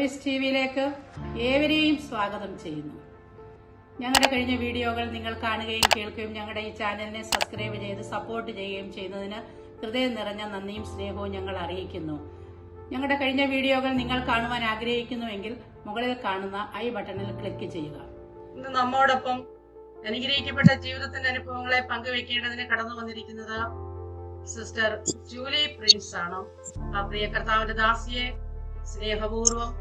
ജോയ്സ് ടിവിയിലേക്ക് ഏവരെയും സ്വാഗതം ചെയ്യുന്നു. ഞങ്ങളുടെ കഴിഞ്ഞ വീഡിയോകൾ നിങ്ങൾ കാണുകയും കേൾക്കുകയും ഞങ്ങളുടെ ഈ ചാനലിനെ സബ്സ്ക്രൈബ് ചെയ്ത് സപ്പോർട്ട് ചെയ്യുകയും ചെയ്യുന്നതിന് ഹൃദയം നിറഞ്ഞ നന്ദിയും സ്നേഹവും ഞങ്ങൾ അറിയിക്കുന്നു. ഞങ്ങളുടെ കഴിഞ്ഞ വീഡിയോകൾ നിങ്ങൾ കാണുവാൻ ആഗ്രഹിക്കുന്നുവെങ്കിൽ മുകളിൽ കാണുന്ന ഐ ബട്ടണിൽ ക്ലിക്ക് ചെയ്യുക. ഇന്ന് നമ്മോടൊപ്പം അനുഗ്രഹിക്കപ്പെട്ട ജീവിതത്തിന്റെ അനുഭവങ്ങളെ പങ്കുവെക്കേണ്ടതിന് കടന്നു വന്നിരിക്കുന്നത് സിസ്റ്റർ ജൂലി പ്രിൻസ് ആണ്. ആ പ്രിയ കർത്താവിന്റെ ദാസിയെ സ്നേഹപൂർവ്വം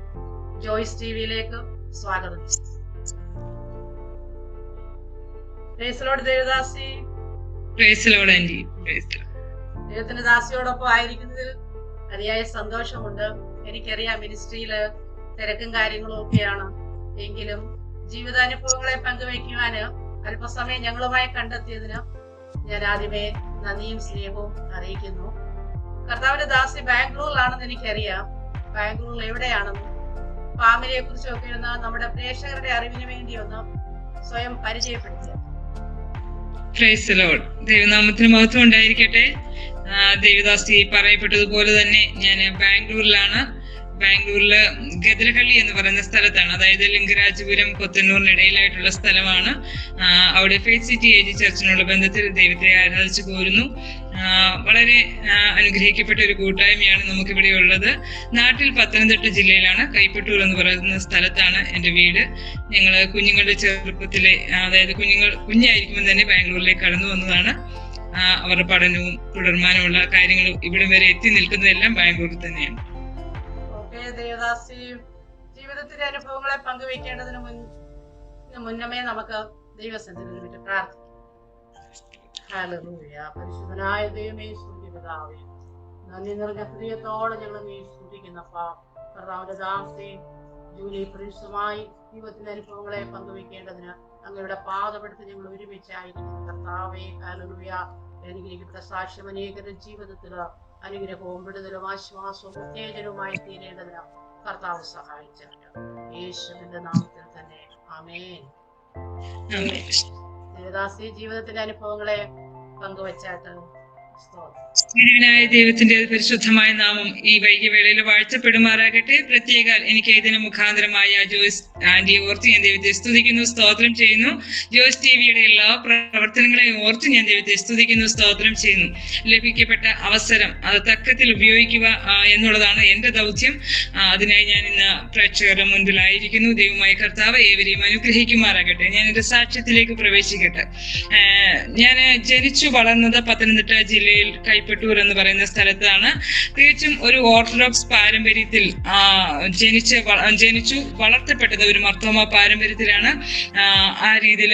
ജോയ്സ് ടിവിയിലേക്ക് സ്വാഗതം. ദേവദാസി, ദൈവത്തിന്റെ ദാസിയോടൊപ്പം ആയിരിക്കുന്നതിൽ അതിയായ സന്തോഷമുണ്ട്. എനിക്കറിയാം മിനിസ്ട്രിയില് തിരക്കും കാര്യങ്ങളും ഒക്കെയാണ്, എങ്കിലും ജീവിതാനുഭവങ്ങളെ പങ്കുവയ്ക്കുവാന് അല്പസമയം ഞങ്ങളുമായി കണ്ടെത്തിയതിന് ഞാൻ ആദ്യമേ നന്ദിയും സ്നേഹവും അറിയിക്കുന്നു. കർത്താവിന്റെ ദാസി ബാംഗ്ലൂരിലാണെന്ന് എനിക്കറിയാം. ബാംഗ്ലൂരിൽ എവിടെയാണെന്നും ഫാമിലിയെ കുറിച്ചൊക്കെ ഒന്ന് നമ്മുടെ പ്രേക്ഷകരുടെ അറിവിന് വേണ്ടി ഒന്ന് സ്വയം പരിചയപ്പെടുത്തുക. ദൈവനാമത്തിന് മഹത്വം ഉണ്ടായിരിക്കട്ടെ. ദേവദാസി പറയപ്പെട്ടതുപോലെ തന്നെ ഞാൻ ബാംഗ്ലൂരിലാണ്. ബാംഗ്ലൂരില് ഗദലഹള്ളി എന്ന് പറയുന്ന സ്ഥലത്താണ്, അതായത് ലിംഗരാജപുരം കൊത്തന്നൂരിന് ഇടയിലായിട്ടുള്ള സ്ഥലമാണ്. അവിടെ ഫെയ്ത്ത് സിറ്റി ഏജ് ചർച്ചിനുള്ള ബന്ധത്തിൽ ദൈവത്തെ ആരാധിച്ചു പോരുന്നു. വളരെ അനുഗ്രഹിക്കപ്പെട്ട ഒരു കൂട്ടായ്മയാണ് നമുക്കിവിടെ ഉള്ളത്. നാട്ടിൽ പത്തനംതിട്ട ജില്ലയിലാണ്, കൈപ്പട്ടൂർ എന്ന് പറയുന്ന സ്ഥലത്താണ് എൻ്റെ വീട്. ഞങ്ങൾ കുഞ്ഞുങ്ങളുടെ ചെറുപ്പത്തിലെ, അതായത് കുഞ്ഞായിരിക്കുമ്പോൾ തന്നെ ബാംഗ്ലൂരിലേക്ക് കടന്നു വന്നതാണ്. അവരുടെ പഠനവും തുടർമാനമുള്ള കാര്യങ്ങളും ഇവിടെ വരെ എത്തി നിൽക്കുന്നതെല്ലാം ബാംഗ്ലൂരിൽ തന്നെയാണ്. ദേവദാസി, ജീവിതത്തിന്റെ അനുഭവങ്ങളെ പങ്കുവെക്കേണ്ടതിന് മുന്നമേ നമുക്ക് ദൈവസന്നിധിയിൽ വേണ്ടി പ്രാർത്ഥിക്കാം. ഹല്ലേലൂയ. പരിശുദ്ധനായ ദൈവമേ, സ്തുതിപിതാവേ, നന്ദി നിറഞ്ഞ ഹൃദയത്തോടെ ഞങ്ങൾ നീ സ്തുതിക്കുന്നപ്പാ. കർത്താവിന്റെ ദാസി ജൂലി പ്രിൻസുമായി ജീവിതത്തിന്റെ അനുഭവങ്ങളെ പങ്കുവെക്കേണ്ടതിന് അങ്ങയുടെ പാദമെടുത്ത് ഞങ്ങൾ ഒരുമിച്ചായിരിക്കുന്നു. കർത്താവേ, ഹല്ലേലൂയ. അനുഗ്രഹിക്കപ്പെട്ട സാക്ഷ്യം അനേകരുടെ ജീവിതത്തില് അനുഗ്രഹവും വിടുതലും ആശ്വാസവും ഉത്തേജനവുമായി തീരേണ്ടതിന് കർത്താവ് സഹായിച്ചിട്ടുണ്ട്. യേശുവിന്റെ നാമത്തിൽ തന്നെ ആമേൻ. ദേവദാസി ജീവിതത്തിന്റെ അനുഭവങ്ങളെ പങ്കുവച്ചാട്ട് ായ ദൈവത്തിന്റെ പരിശുദ്ധമായ നാമം ഈ വൈകിവേളയിൽ വാഴ്ത്തപ്പെടുമാറാകട്ടെ. പ്രത്യേക എനിക്ക് ഇതിന് മുഖാന്തരമായ ജോയ്സ് ആന്റിയെ ഓർത്ത് ഞാൻ ദൈവത്തെ സ്തുതിക്കുന്നു, സ്തോത്രം ചെയ്യുന്നു. ജോയ്സ് ടിവിയുടെ എല്ലാ പ്രവർത്തനങ്ങളെയും ഓർത്ത് ഞാൻ ദൈവത്തെ സ്തുതിക്കുന്നു, സ്തോത്രം ചെയ്യുന്നു. ലഭിക്കപ്പെട്ട അവസരം അത് തക്കത്തിൽ ഉപയോഗിക്കുക എന്നുള്ളതാണ് എൻ്റെ ദൗത്യം. അതിനായി ഞാൻ ഇന്ന് പ്രേക്ഷകരുടെ മുൻപിലായിരിക്കുന്നു. ദൈവമായ കർത്താവ് ഏവരെയും അനുഗ്രഹിക്കുമാറാകട്ടെ. ഞാൻ എൻ്റെ സാക്ഷ്യത്തിലേക്ക് പ്രവേശിക്കട്ടെ. ഞാൻ ജനിച്ചു വളർന്നത് പത്തനംതിട്ട ജില്ലയിൽ കൈപ്പട്ടൂർ എന്ന് പറയുന്ന സ്ഥലത്താണ്. തികച്ചും ഒരു ഓർത്തഡോക്സ് പാരമ്പര്യത്തിൽ ജനിച്ചു വളർത്തപ്പെട്ടത് ഒരു മർത്തോമ പാരമ്പര്യത്തിലാണ്. ആ രീതിയിൽ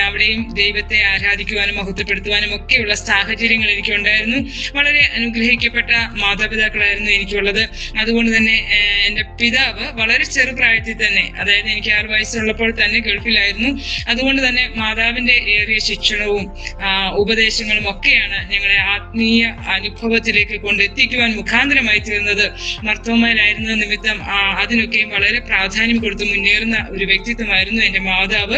അവിടെയും ദൈവത്തെ ആരാധിക്കുവാനും മഹത്വപ്പെടുത്തുവാനും ഒക്കെയുള്ള സാഹചര്യങ്ങൾ എനിക്കുണ്ടായിരുന്നു. വളരെ അനുഗ്രഹിക്കപ്പെട്ട മാതാപിതാക്കളായിരുന്നു എനിക്കുള്ളത്. അതുകൊണ്ട് തന്നെ എൻ്റെ പിതാവ് വളരെ ചെറുപ്രായത്തിൽ തന്നെ, അതായത് എനിക്ക് 6 വയസ്സുള്ളപ്പോൾ തന്നെ ഗൾഫിലായിരുന്നു. അതുകൊണ്ട് തന്നെ മാതാവിന്റെ ഏറിയ ശിക്ഷണവും ഉപദേശങ്ങളും ഒക്കെയാണ് ഞങ്ങളെ ആത്മീയ അനുഭവത്തിലേക്ക് കൊണ്ടെത്തിക്കുവാൻ മുഖാന്തരമായി തീർന്നത്. മർത്തോമയിലായിരുന്ന നിമിത്തം അതിനൊക്കെയും വളരെ പ്രാധാന്യം കൊടുത്ത് മുന്നേറുന്ന ഒരു വ്യക്തിത്വമായിരുന്നു എൻ്റെ മാതാവ്.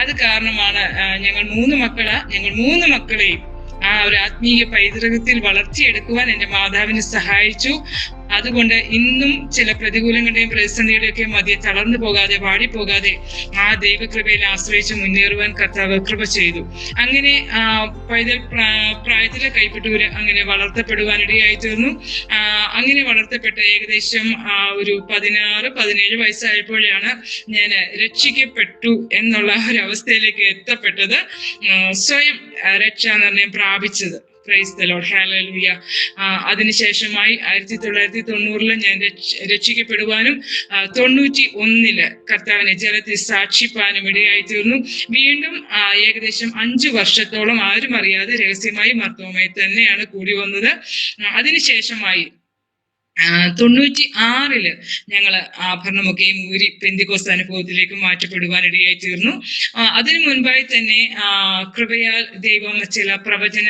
അത് കാരണമാണ് ഞങ്ങൾ മൂന്ന് മക്കളെയും ആ ഒരു ആത്മീയ പൈതൃകത്തിൽ വളർത്തിയെടുക്കുവാൻ എൻ്റെ മാതാവിന് സഹായിച്ചു. അതുകൊണ്ട് ഇന്നും ചില പ്രതികൂലങ്ങളുടെയും പ്രതിസന്ധിയുടെയും ഒക്കെ മധ്യ തളർന്നു പോകാതെ വാടിപ്പോകാതെ ആ ദൈവകൃപയിൽ ആശ്രയിച്ച് മുന്നേറുവാൻ കർത്താവ് കൃപ ചെയ്തു. അങ്ങനെ പൈതൽ പ്രായത്തിലെ കൈപ്പട്ടൂര് അങ്ങനെ വളർത്തപ്പെടുവാനിടയായി തീർന്നു. അങ്ങനെ വളർത്തപ്പെട്ട ഏകദേശം ഒരു 16-17 വയസ്സായപ്പോഴാണ് ഞാൻ രക്ഷിക്കപ്പെട്ടു എന്നുള്ള ഒരു അവസ്ഥയിലേക്ക് എത്തപ്പെട്ടത്, സ്വയം രക്ഷാനിർണയം പ്രാപിച്ചത്. Praise the lord, hallelujah. അതിനുശേഷമായി 1990 ഞാൻ രക്ഷിക്കപ്പെടുവാനും 91 കർത്താവിനെ ജലത്തിൽ സാക്ഷിപ്പാനും ഇടയായി തീർന്നു. വീണ്ടും ഏകദേശം 5 വർഷത്തോളം ആരും അറിയാതെ രഹസ്യമായി മർത്തോമയിൽ തന്നെയാണ് കൂടി വന്നത്. അതിനുശേഷമായി 96 ഞങ്ങള് ആഭരണമൊക്കെയും ഊരി പെന്തിക്കോസ്ത് അനുഭവത്തിലേക്ക് മാറ്റപ്പെടുവാനിടയായി തീർന്നു. അതിനു മുൻപായി തന്നെ കൃപയാൽ ദൈവം ചില പ്രവചന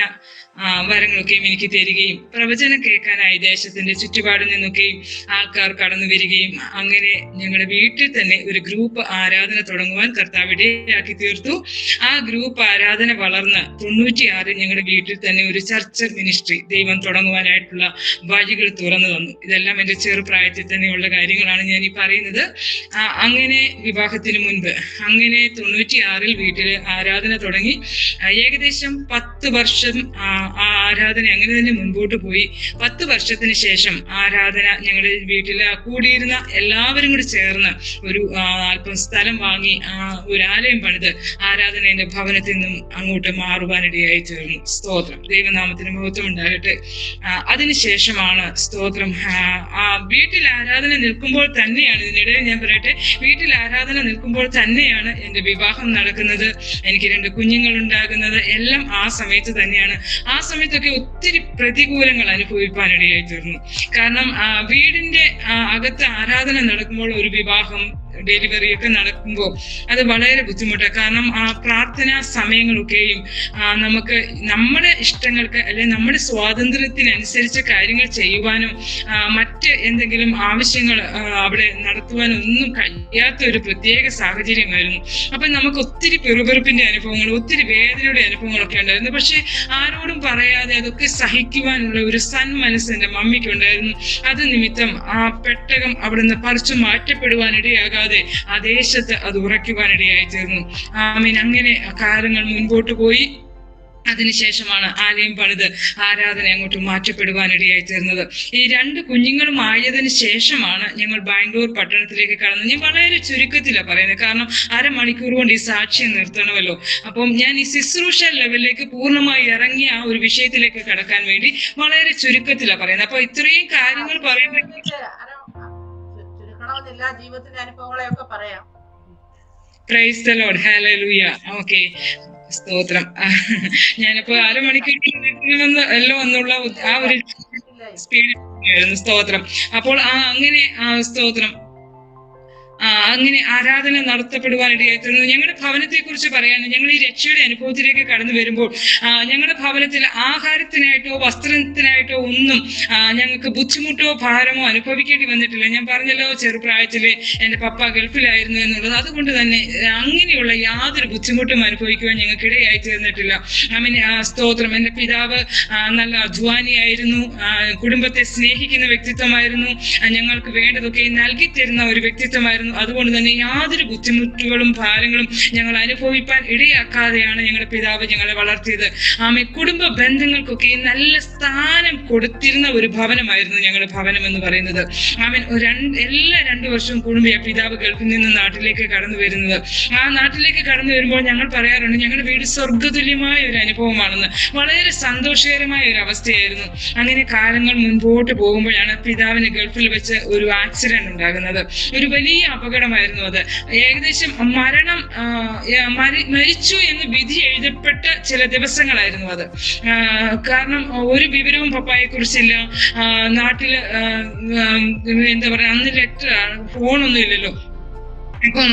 വരങ്ങളൊക്കെയും എനിക്ക് തരികയും പ്രവചനം കേൾക്കാനായി ദേശത്തിന്റെ ചുറ്റുപാടിൽ നിന്നൊക്കെയും ആൾക്കാർ കടന്നു വരികയും അങ്ങനെ ഞങ്ങളുടെ വീട്ടിൽ തന്നെ ഒരു ഗ്രൂപ്പ് ആരാധന തുടങ്ങുവാൻ കർത്താവ് ഇടയാക്കി തീർത്തു. ആ ഗ്രൂപ്പ് ആരാധന വളർന്ന് 96 ഞങ്ങളുടെ വീട്ടിൽ തന്നെ ഒരു ചർച്ച് മിനിസ്ട്രി ദൈവം തുടങ്ങുവാനായിട്ടുള്ള വഴികൾ തുറന്നു തന്നു. ഇതെല്ലാം എൻ്റെ ചെറുപ്രായത്തിൽ തന്നെയുള്ള കാര്യങ്ങളാണ് ഞാൻ ഈ പറയുന്നത്. അങ്ങനെ വിവാഹത്തിന് മുൻപ് അങ്ങനെ 96 വീട്ടിൽ ആരാധന തുടങ്ങി. ഏകദേശം 10 വർഷം ആ ആരാധന അങ്ങനെ തന്നെ മുൻപോട്ട് പോയി. 10 വർഷത്തിന് ശേഷം ആരാധന ഞങ്ങളുടെ വീട്ടിൽ കൂടിയിരുന്ന എല്ലാവരും കൂടി ചേർന്ന് ഒരു അല്പം സ്ഥലം വാങ്ങി ഒരു ആലയം പണിത് ആരാധനയുടെ ഭവനത്തിൽ നിന്നും അങ്ങോട്ട് മാറുവാനിടയായി തീർന്നു. സ്തോത്രം, ദൈവനാമത്തിന് മഹത്വം ഉണ്ടാകട്ടെ. അതിനുശേഷമാണ് സ്തോത്രം വീട്ടിൽ ആരാധന നിൽക്കുമ്പോൾ തന്നെയാണ്, ഇതിനിടയിൽ ഞാൻ പറയട്ടെ, വീട്ടിൽ ആരാധന നിൽക്കുമ്പോൾ തന്നെയാണ് എൻ്റെ വിവാഹം നടക്കുന്നത്, എനിക്ക് 2 കുഞ്ഞുങ്ങൾ ഉണ്ടാകുന്നത്. എല്ലാം ആ സമയത്ത് തന്നെയാണ്. ആ സമയത്തൊക്കെ ഒത്തിരി പ്രതികൂലങ്ങൾ അനുഭവിക്കാനിടയായി തീർന്നു. കാരണം വീടിന്റെ അകത്ത് ആരാധന നടക്കുമ്പോൾ ഒരു വിവാഹം, ഡെലിവറി ഒക്കെ നടക്കുമ്പോൾ അത് വളരെ ബുദ്ധിമുട്ടാണ്. കാരണം ആ പ്രാർത്ഥനാ സമയങ്ങളൊക്കെയും നമുക്ക് നമ്മുടെ ഇഷ്ടങ്ങൾക്ക് അല്ലെങ്കിൽ നമ്മുടെ സ്വാതന്ത്ര്യത്തിനനുസരിച്ച് കാര്യങ്ങൾ ചെയ്യുവാനോ മറ്റ് എന്തെങ്കിലും ആവശ്യങ്ങൾ അവിടെ നടത്തുവാനോ ഒന്നും കഴിയാത്ത ഒരു പ്രത്യേക സാഹചര്യമായിരുന്നു. അപ്പൊ നമുക്ക് ഒത്തിരി പെറുപെറുപ്പിന്റെ അനുഭവങ്ങൾ, ഒത്തിരി വേദനയുടെ അനുഭവങ്ങളൊക്കെ ഉണ്ടായിരുന്നു. പക്ഷെ ആരോടും പറയാതെ അതൊക്കെ സഹിക്കുവാനുള്ള ഒരു സന്മനസ് എൻ്റെ മമ്മിക്ക് ഉണ്ടായിരുന്നു. അത് നിമിത്തം ആ പെട്ടകം അവിടുന്ന് പറിച്ചു മാറ്റപ്പെടുവാനിടയാകാതെ ആ ദേശത്ത് അത് ഉറയ്ക്കുവാനിടയായി തീർന്നു. അങ്ങനെ കാലങ്ങൾ മുൻപോട്ട് പോയി. അതിനുശേഷമാണ് ആലയം പണിത് ആരാധന അങ്ങോട്ട് മാറ്റപ്പെടുവാനിടയായി തീർന്നത്. ഈ 2 കുഞ്ഞുങ്ങളും ആയതിനു ശേഷമാണ് ഞങ്ങൾ ബാംഗ്ലൂർ പട്ടണത്തിലേക്ക് കടന്നത്. ഞാൻ വളരെ ചുരുക്കത്തിലാണ് പറയുന്നത്, കാരണം 1/2 മണിക്കൂർ കൊണ്ട് ഈ സാക്ഷ്യം നിർത്തണമല്ലോ. അപ്പം ഞാൻ ഈ ശുശ്രൂഷ ലെവലിലേക്ക് പൂർണ്ണമായി ഇറങ്ങിയ ആ ഒരു വിഷയത്തിലേക്ക് കടക്കാൻ വേണ്ടി വളരെ ചുരുക്കത്തിലാണ് പറയുന്നത്. അപ്പൊ ഇത്രയും കാര്യങ്ങൾ പറയുമ്പോൾ ജീവിതത്തിന്റെ അനുഭവങ്ങളെയൊക്കെ പറയാം. Price the lord, hallelujah. Okay, സ്തോത്രം. ഞാനിപ്പോ 1/2 മണിക്കൂർ എന്നുള്ള ആ ഒരു സ്പീഡ് സ്തോത്രം. അപ്പോൾ അങ്ങനെ സ്തോത്രം അങ്ങനെ ആരാധന നടത്തപ്പെടുവാനിടയായി തീർന്നു. ഞങ്ങളുടെ ഭവനത്തെ കുറിച്ച് പറയാൻ, ഞങ്ങൾ ഈ രക്ഷയുടെ അനുഭവത്തിലേക്ക് കടന്നു വരുമ്പോൾ ഞങ്ങളുടെ ഭവനത്തിൽ ആഹാരത്തിനായിട്ടോ വസ്ത്രത്തിനായിട്ടോ ഒന്നും ഞങ്ങൾക്ക് ബുദ്ധിമുട്ടോ ഭാരമോ അനുഭവിക്കേണ്ടി വന്നിട്ടില്ല. ഞാൻ പറഞ്ഞല്ലോ ചെറുപ്രായത്തില് എൻ്റെ പപ്പ ഗൾഫിലായിരുന്നു എന്നുള്ളത്. അതുകൊണ്ട് തന്നെ അങ്ങനെയുള്ള യാതൊരു ബുദ്ധിമുട്ടും അനുഭവിക്കുവാൻ ഞങ്ങൾക്ക് ഇടയായി തീർന്നിട്ടില്ല. സ്തോത്രം. എൻ്റെ പിതാവ് നല്ല അധ്വാനിയായിരുന്നു, കുടുംബത്തെ സ്നേഹിക്കുന്ന വ്യക്തിത്വമായിരുന്നു, ഞങ്ങൾക്ക് വേണ്ടതൊക്കെ നൽകി തരുന്ന ഒരു വ്യക്തിത്വമായിരുന്നു. അതുകൊണ്ട് തന്നെ യാതൊരു ബുദ്ധിമുട്ടുകളും ഭാരങ്ങളും ഞങ്ങൾ അനുഭവിക്കാൻ ഇടയാക്കാതെയാണ് ഞങ്ങളുടെ പിതാവ് ഞങ്ങളെ വളർത്തിയത്. കുടുംബ ബന്ധങ്ങൾക്കൊക്കെ നല്ല സ്ഥാനം കൊടുത്തിരുന്ന ഒരു ഭവനമായിരുന്നു ഞങ്ങളുടെ ഭവനം എന്ന് പറയുന്നത്. എല്ലാ 2 വർഷവും കൂടുമ്പോൾ പിതാവ് ഗൾഫിൽ നിന്ന് നാട്ടിലേക്ക് കടന്നു വരുന്നത്. ആ നാട്ടിലേക്ക് കടന്നു വരുമ്പോൾ ഞങ്ങൾ പറയാറുണ്ട്, ഞങ്ങളുടെ വീട് സ്വർഗതുല്യമായ ഒരു അനുഭവമാണെന്ന്. വളരെ സന്തോഷകരമായ ഒരു അവസ്ഥയായിരുന്നു. അങ്ങനെ കാലങ്ങൾ മുൻപോട്ട് പോകുമ്പോഴാണ് പിതാവിന് ഗൾഫിൽ വെച്ച് ഒരു ആക്സിഡന്റ് ഉണ്ടാകുന്നത്. ഒരു വലിയ അപകടമായിരുന്നു അത്. ഏകദേശം മരിച്ചു എന്ന് വിധി എഴുതപ്പെട്ട ചില ദിവസങ്ങളായിരുന്നു അത്. കാരണം ഒരു വിവരവും പപ്പായെ കുറിച്ചില്ല. നാട്ടില് എന്താ പറയാ, അന്ന് ലെറ്റർ, ഫോണൊന്നും ഇല്ലല്ലോ. ഇപ്പം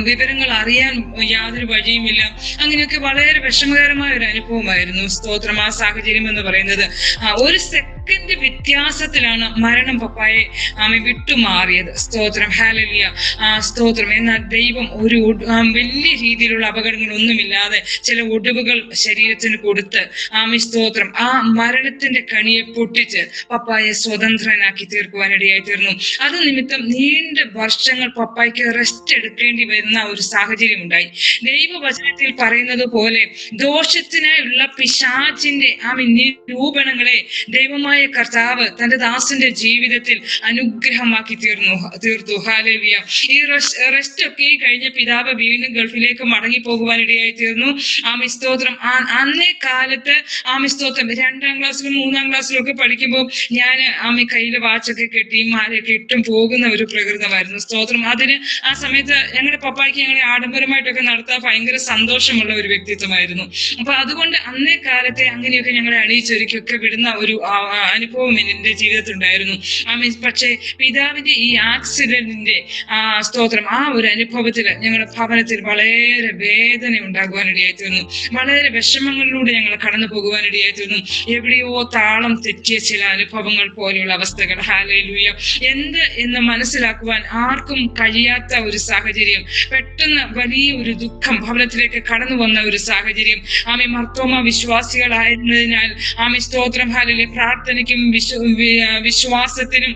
വിവരങ്ങൾ അറിയാൻ യാതൊരു വഴിയുമില്ല. അങ്ങനെയൊക്കെ വളരെ വിഷമകരമായ ഒരു അനുഭവമായിരുന്നു. സ്തോത്രം. ആ സാഹചര്യം എന്ന് പറയുന്നത് ഒരു സെക്കൻഡ് വ്യത്യാസത്തിലാണ് മരണം പപ്പായെ വിട്ടുമാറിയത്. സ്തോത്രം, ഹല്ലേലൂയ, സ്തോത്രം. എന്നാൽ ദൈവം ഒരു വലിയ രീതിയിലുള്ള അപകടങ്ങളൊന്നുമില്ലാതെ ചില ഒടിവുകൾ ശരീരത്തിന് കൊടുത്ത് സ്തോത്രം ആ മരണത്തിന്റെ കണിയെ പൊട്ടിച്ച് പപ്പായെ സ്വതന്ത്രനാക്കി തീർക്കുവാനിടയായി തീർന്നു. അത് നിമിത്തം നീണ്ട വർഷങ്ങൾ പപ്പായ്ക്ക് റെസ്റ്റ് എടുക്കേണ്ടി വരുന്ന ഒരു സാഹചര്യം ഉണ്ടായി. ദൈവവചനത്തിൽ പറയുന്നത് പോലെ ദോഷത്തിനായുള്ള പിശാചിന്റെ നിരൂപണങ്ങളെ ദൈവമായ കർത്താവ് തന്റെ ദാസന്റെ ജീവിതത്തിൽ അനുഗ്രഹമാക്കി തീർത്തു. ഹല്ലേലൂയ. ഈ റെസ്റ്റ് ഒക്കെ കഴിഞ്ഞ പിതാവ് വീണ്ടും ഗൾഫിലേക്ക് മടങ്ങി പോകുവാനിടയായി തീർന്നു. സ്തോത്രം. അന്നേ കാലത്ത് സ്തോത്രം 2ാം ക്ലാസ്സിലും 3ാം ക്ലാസ്സിലും ഒക്കെ പഠിക്കുമ്പോൾ ഞാൻ കയ്യില് വാച്ചൊക്കെ കെട്ടി മാലയൊക്കെ ഇട്ടും പോകുന്ന ഒരു പ്രകൃതമായിരുന്നു. സ്തോത്രം. അതിന് ആ സമയത്ത് ഞങ്ങളുടെ പപ്പായ്ക്ക് ഞങ്ങളെ ആഡംബരമായിട്ടൊക്കെ നടത്താൻ ഭയങ്കര സന്തോഷമുള്ള ഒരു വ്യക്തിത്വമായിരുന്നു. അപ്പൊ അതുകൊണ്ട് അന്നേ കാലത്തെ അങ്ങനെയൊക്കെ ഞങ്ങളെ അണിയിച്ചൊരുക്കൊക്കെ വിടുന്ന ഒരു അനുഭവം എൻ്റെ ജീവിതത്തിൽ ഉണ്ടായിരുന്നു. പക്ഷേ പിതാവിന്റെ ഈ ആക്സിഡന്റിന്റെ സ്തോത്രം ആ ഒരു അനുഭവത്തിൽ ഞങ്ങളുടെ ഭവനത്തിൽ വളരെ വേദന ഉണ്ടാകുവാനിടയായി തീർന്നു. വളരെ വിഷമങ്ങളിലൂടെ ഞങ്ങൾ കടന്നു പോകുവാനിടയായി തീർന്നു. എവിടെയോ താളം തെറ്റിയ ചില അനുഭവങ്ങൾ പോലെയുള്ള അവസ്ഥകൾ. ഹല്ലേലൂയ. എന്ത് എന്ന് മനസ്സിലാക്കുവാൻ ആർക്കും കഴിയാത്ത ഒരു സാഹചര്യം, പെട്ടെന്ന് വലിയ ഒരു ദുഃഖം ഭവനത്തിലേക്ക് കടന്നു വന്ന ഒരു സാഹചര്യം. മർത്തോമ വിശ്വാസികളായിരുന്നതിനാൽ സ്തോത്രം ഹല്ലേലൂയ, പ്രാർത്ഥനയ്ക്കും വിശ്വാസത്തിനും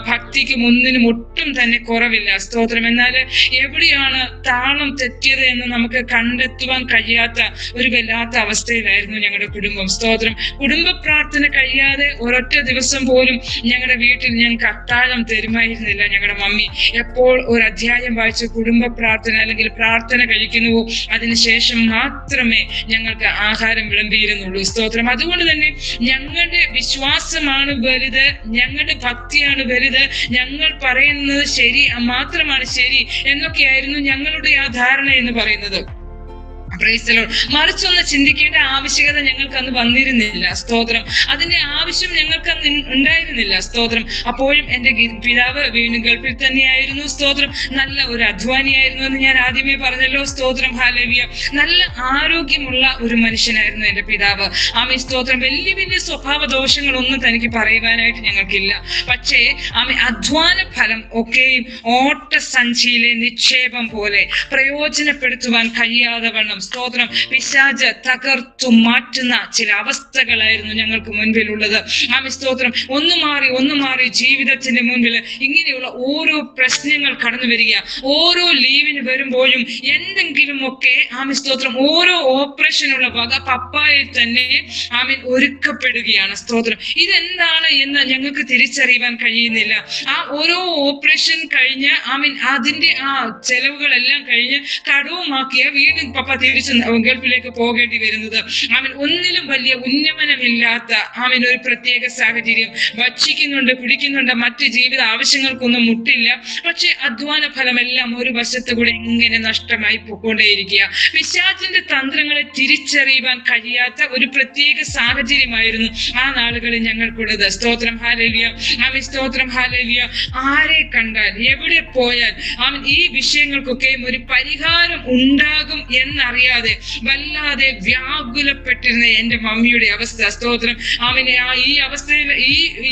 ഭക്തിക്കും ഒന്നിനും ഒട്ടും തന്നെ കുറവില്ല. സ്തോത്രം. എന്നാൽ എവിടെയാണ് താളം തെറ്റിയത് എന്ന് നമുക്ക് കണ്ടെത്തുവാൻ കഴിയാത്ത ഒരു വല്ലാത്ത അവസ്ഥയിലായിരുന്നു ഞങ്ങളുടെ കുടുംബം. സ്തോത്രം. കുടുംബ പ്രാർത്ഥന കഴിയാതെ ഒരൊറ്റ ദിവസം പോലും ഞങ്ങളുടെ വീട്ടിൽ ഞങ്ങൾക്ക് അത്താഴം തരുമായിരുന്നില്ല. ഞങ്ങളുടെ മമ്മി എപ്പോൾ ഒരു അധ്യായം വായിച്ച് കുടുംബ പ്രാർത്ഥന അല്ലെങ്കിൽ പ്രാർത്ഥന കഴിക്കുന്നുവോ അതിനുശേഷം മാത്രമേ ഞങ്ങൾക്ക് ആഹാരം വിളമ്പിയിരുന്നുള്ളൂ. സ്തോത്രം. അതുകൊണ്ട് തന്നെ ഞങ്ങളുടെ വിശ്വാസമാണ് വലുത്, ഞങ്ങളുടെ ഭക്തിയാണ് വലുത്, ഞങ്ങൾ പറയുന്നത് ശരി മാത്രമാണ് ശരി എന്നൊക്കെയായിരുന്നു ഞങ്ങളുടെ ആ ധാരണ എന്ന് പറയുന്നത്. മറിച്ചൊന്ന് ചിന്തിക്കേണ്ട ആവശ്യകത ഞങ്ങൾക്ക് അന്ന് വന്നിരുന്നില്ല. സ്തോത്രം. അതിന്റെ ആവശ്യം ഞങ്ങൾക്ക് അന്ന് ഉണ്ടായിരുന്നില്ല. സ്തോത്രം. അപ്പോഴും എന്റെ പിതാവ് വീണ്ടും ഗൾഫിൽ തന്നെയായിരുന്നു. സ്തോത്രം. നല്ല ഒരു അധ്വാനിയായിരുന്നു എന്ന് ഞാൻ ആദ്യമേ പറഞ്ഞല്ലോ. സ്തോത്രം. ഹല്ലേലൂയ. നല്ല ആരോഗ്യമുള്ള ഒരു മനുഷ്യനായിരുന്നു എന്റെ പിതാവ്. സ്തോത്രം. വലിയ വലിയ സ്വഭാവ ദോഷങ്ങളൊന്നും തനിക്ക് പറയുവാനായിട്ട് ഞങ്ങൾക്കില്ല. പക്ഷേ അധ്വാന ഫലം ഒക്കെയും ഓട്ടസഞ്ചിയിലെ നിക്ഷേപം പോലെ പ്രയോജനപ്പെടുത്തുവാൻ കഴിയാതെ വണ്ണം സ്തോത്രം പിശാച് തകർത്തു മാറ്റുന്ന ചില അവസ്ഥകളായിരുന്നു ഞങ്ങൾക്ക് മുൻപിലുള്ളത്. സ്തോത്രം. ഒന്ന് മാറി ജീവിതത്തിന്റെ മുൻപിൽ ഇങ്ങനെയുള്ള ഓരോ പ്രശ്നങ്ങൾ കടന്നു വരിക. ഓരോ ലീവിന് വരുമ്പോഴും എന്തെങ്കിലും ഒക്കെ സ്തോത്രം ഓരോ ഓപ്പറേഷനുള്ള വക പപ്പായിൽ തന്നെ ഒരുക്കപ്പെടുകയാണ്. സ്തോത്രം. ഇതെന്താണ് എന്ന് ഞങ്ങൾക്ക് തിരിച്ചറിയുവാൻ കഴിയുന്നില്ല. ഓരോ ഓപ്പറേഷൻ കഴിഞ്ഞ് അതിന്റെ ചെലവുകളെല്ലാം കഴിഞ്ഞ് കടവുമാക്കിയ വീണ്ടും പപ്പ തിരിച്ച് ഗൾഫിലേക്ക് പോകേണ്ടി വരുന്നത്. ഒന്നിലും വലിയ ഉന്നമനമില്ലാത്ത ഒരു പ്രത്യേക സാഹചര്യം. ഭക്ഷിക്കുന്നുണ്ട്, കുടിക്കുന്നുണ്ട്, മറ്റ് ജീവിത ആവശ്യങ്ങൾക്കൊന്നും മുട്ടില്ല. പക്ഷെ അധ്വാന ഫലമെല്ലാം ഒരു വശത്ത് കൂടെ ഇങ്ങനെ നഷ്ടമായി പോയിക്കൊണ്ടേയിരിക്കുക. പിശാചിന്റെ തന്ത്രങ്ങളെ തിരിച്ചറിയുവാൻ കഴിയാത്ത ഒരു പ്രത്യേക സാഹചര്യമായിരുന്നു ആ നാളുകളിൽ ഞങ്ങൾക്കുള്ളത്. സ്തോത്രം. ഹല്ലേലൂയ. സ്തോത്രം. ഹല്ലേലൂയ. ആരെ കണ്ടാൽ എവിടെ പോയാൽ ഈ വിഷയങ്ങൾക്കൊക്കെയും ഒരു പരിഹാരം ഉണ്ടാകും എന്നറിയാതെ വല്ലാതെ വ്യാകുലപ്പെട്ടിരുന്ന എന്റെ മമ്മിയുടെ അവസ്ഥ. സ്തോത്രം. ഈ അവസ്ഥയിൽ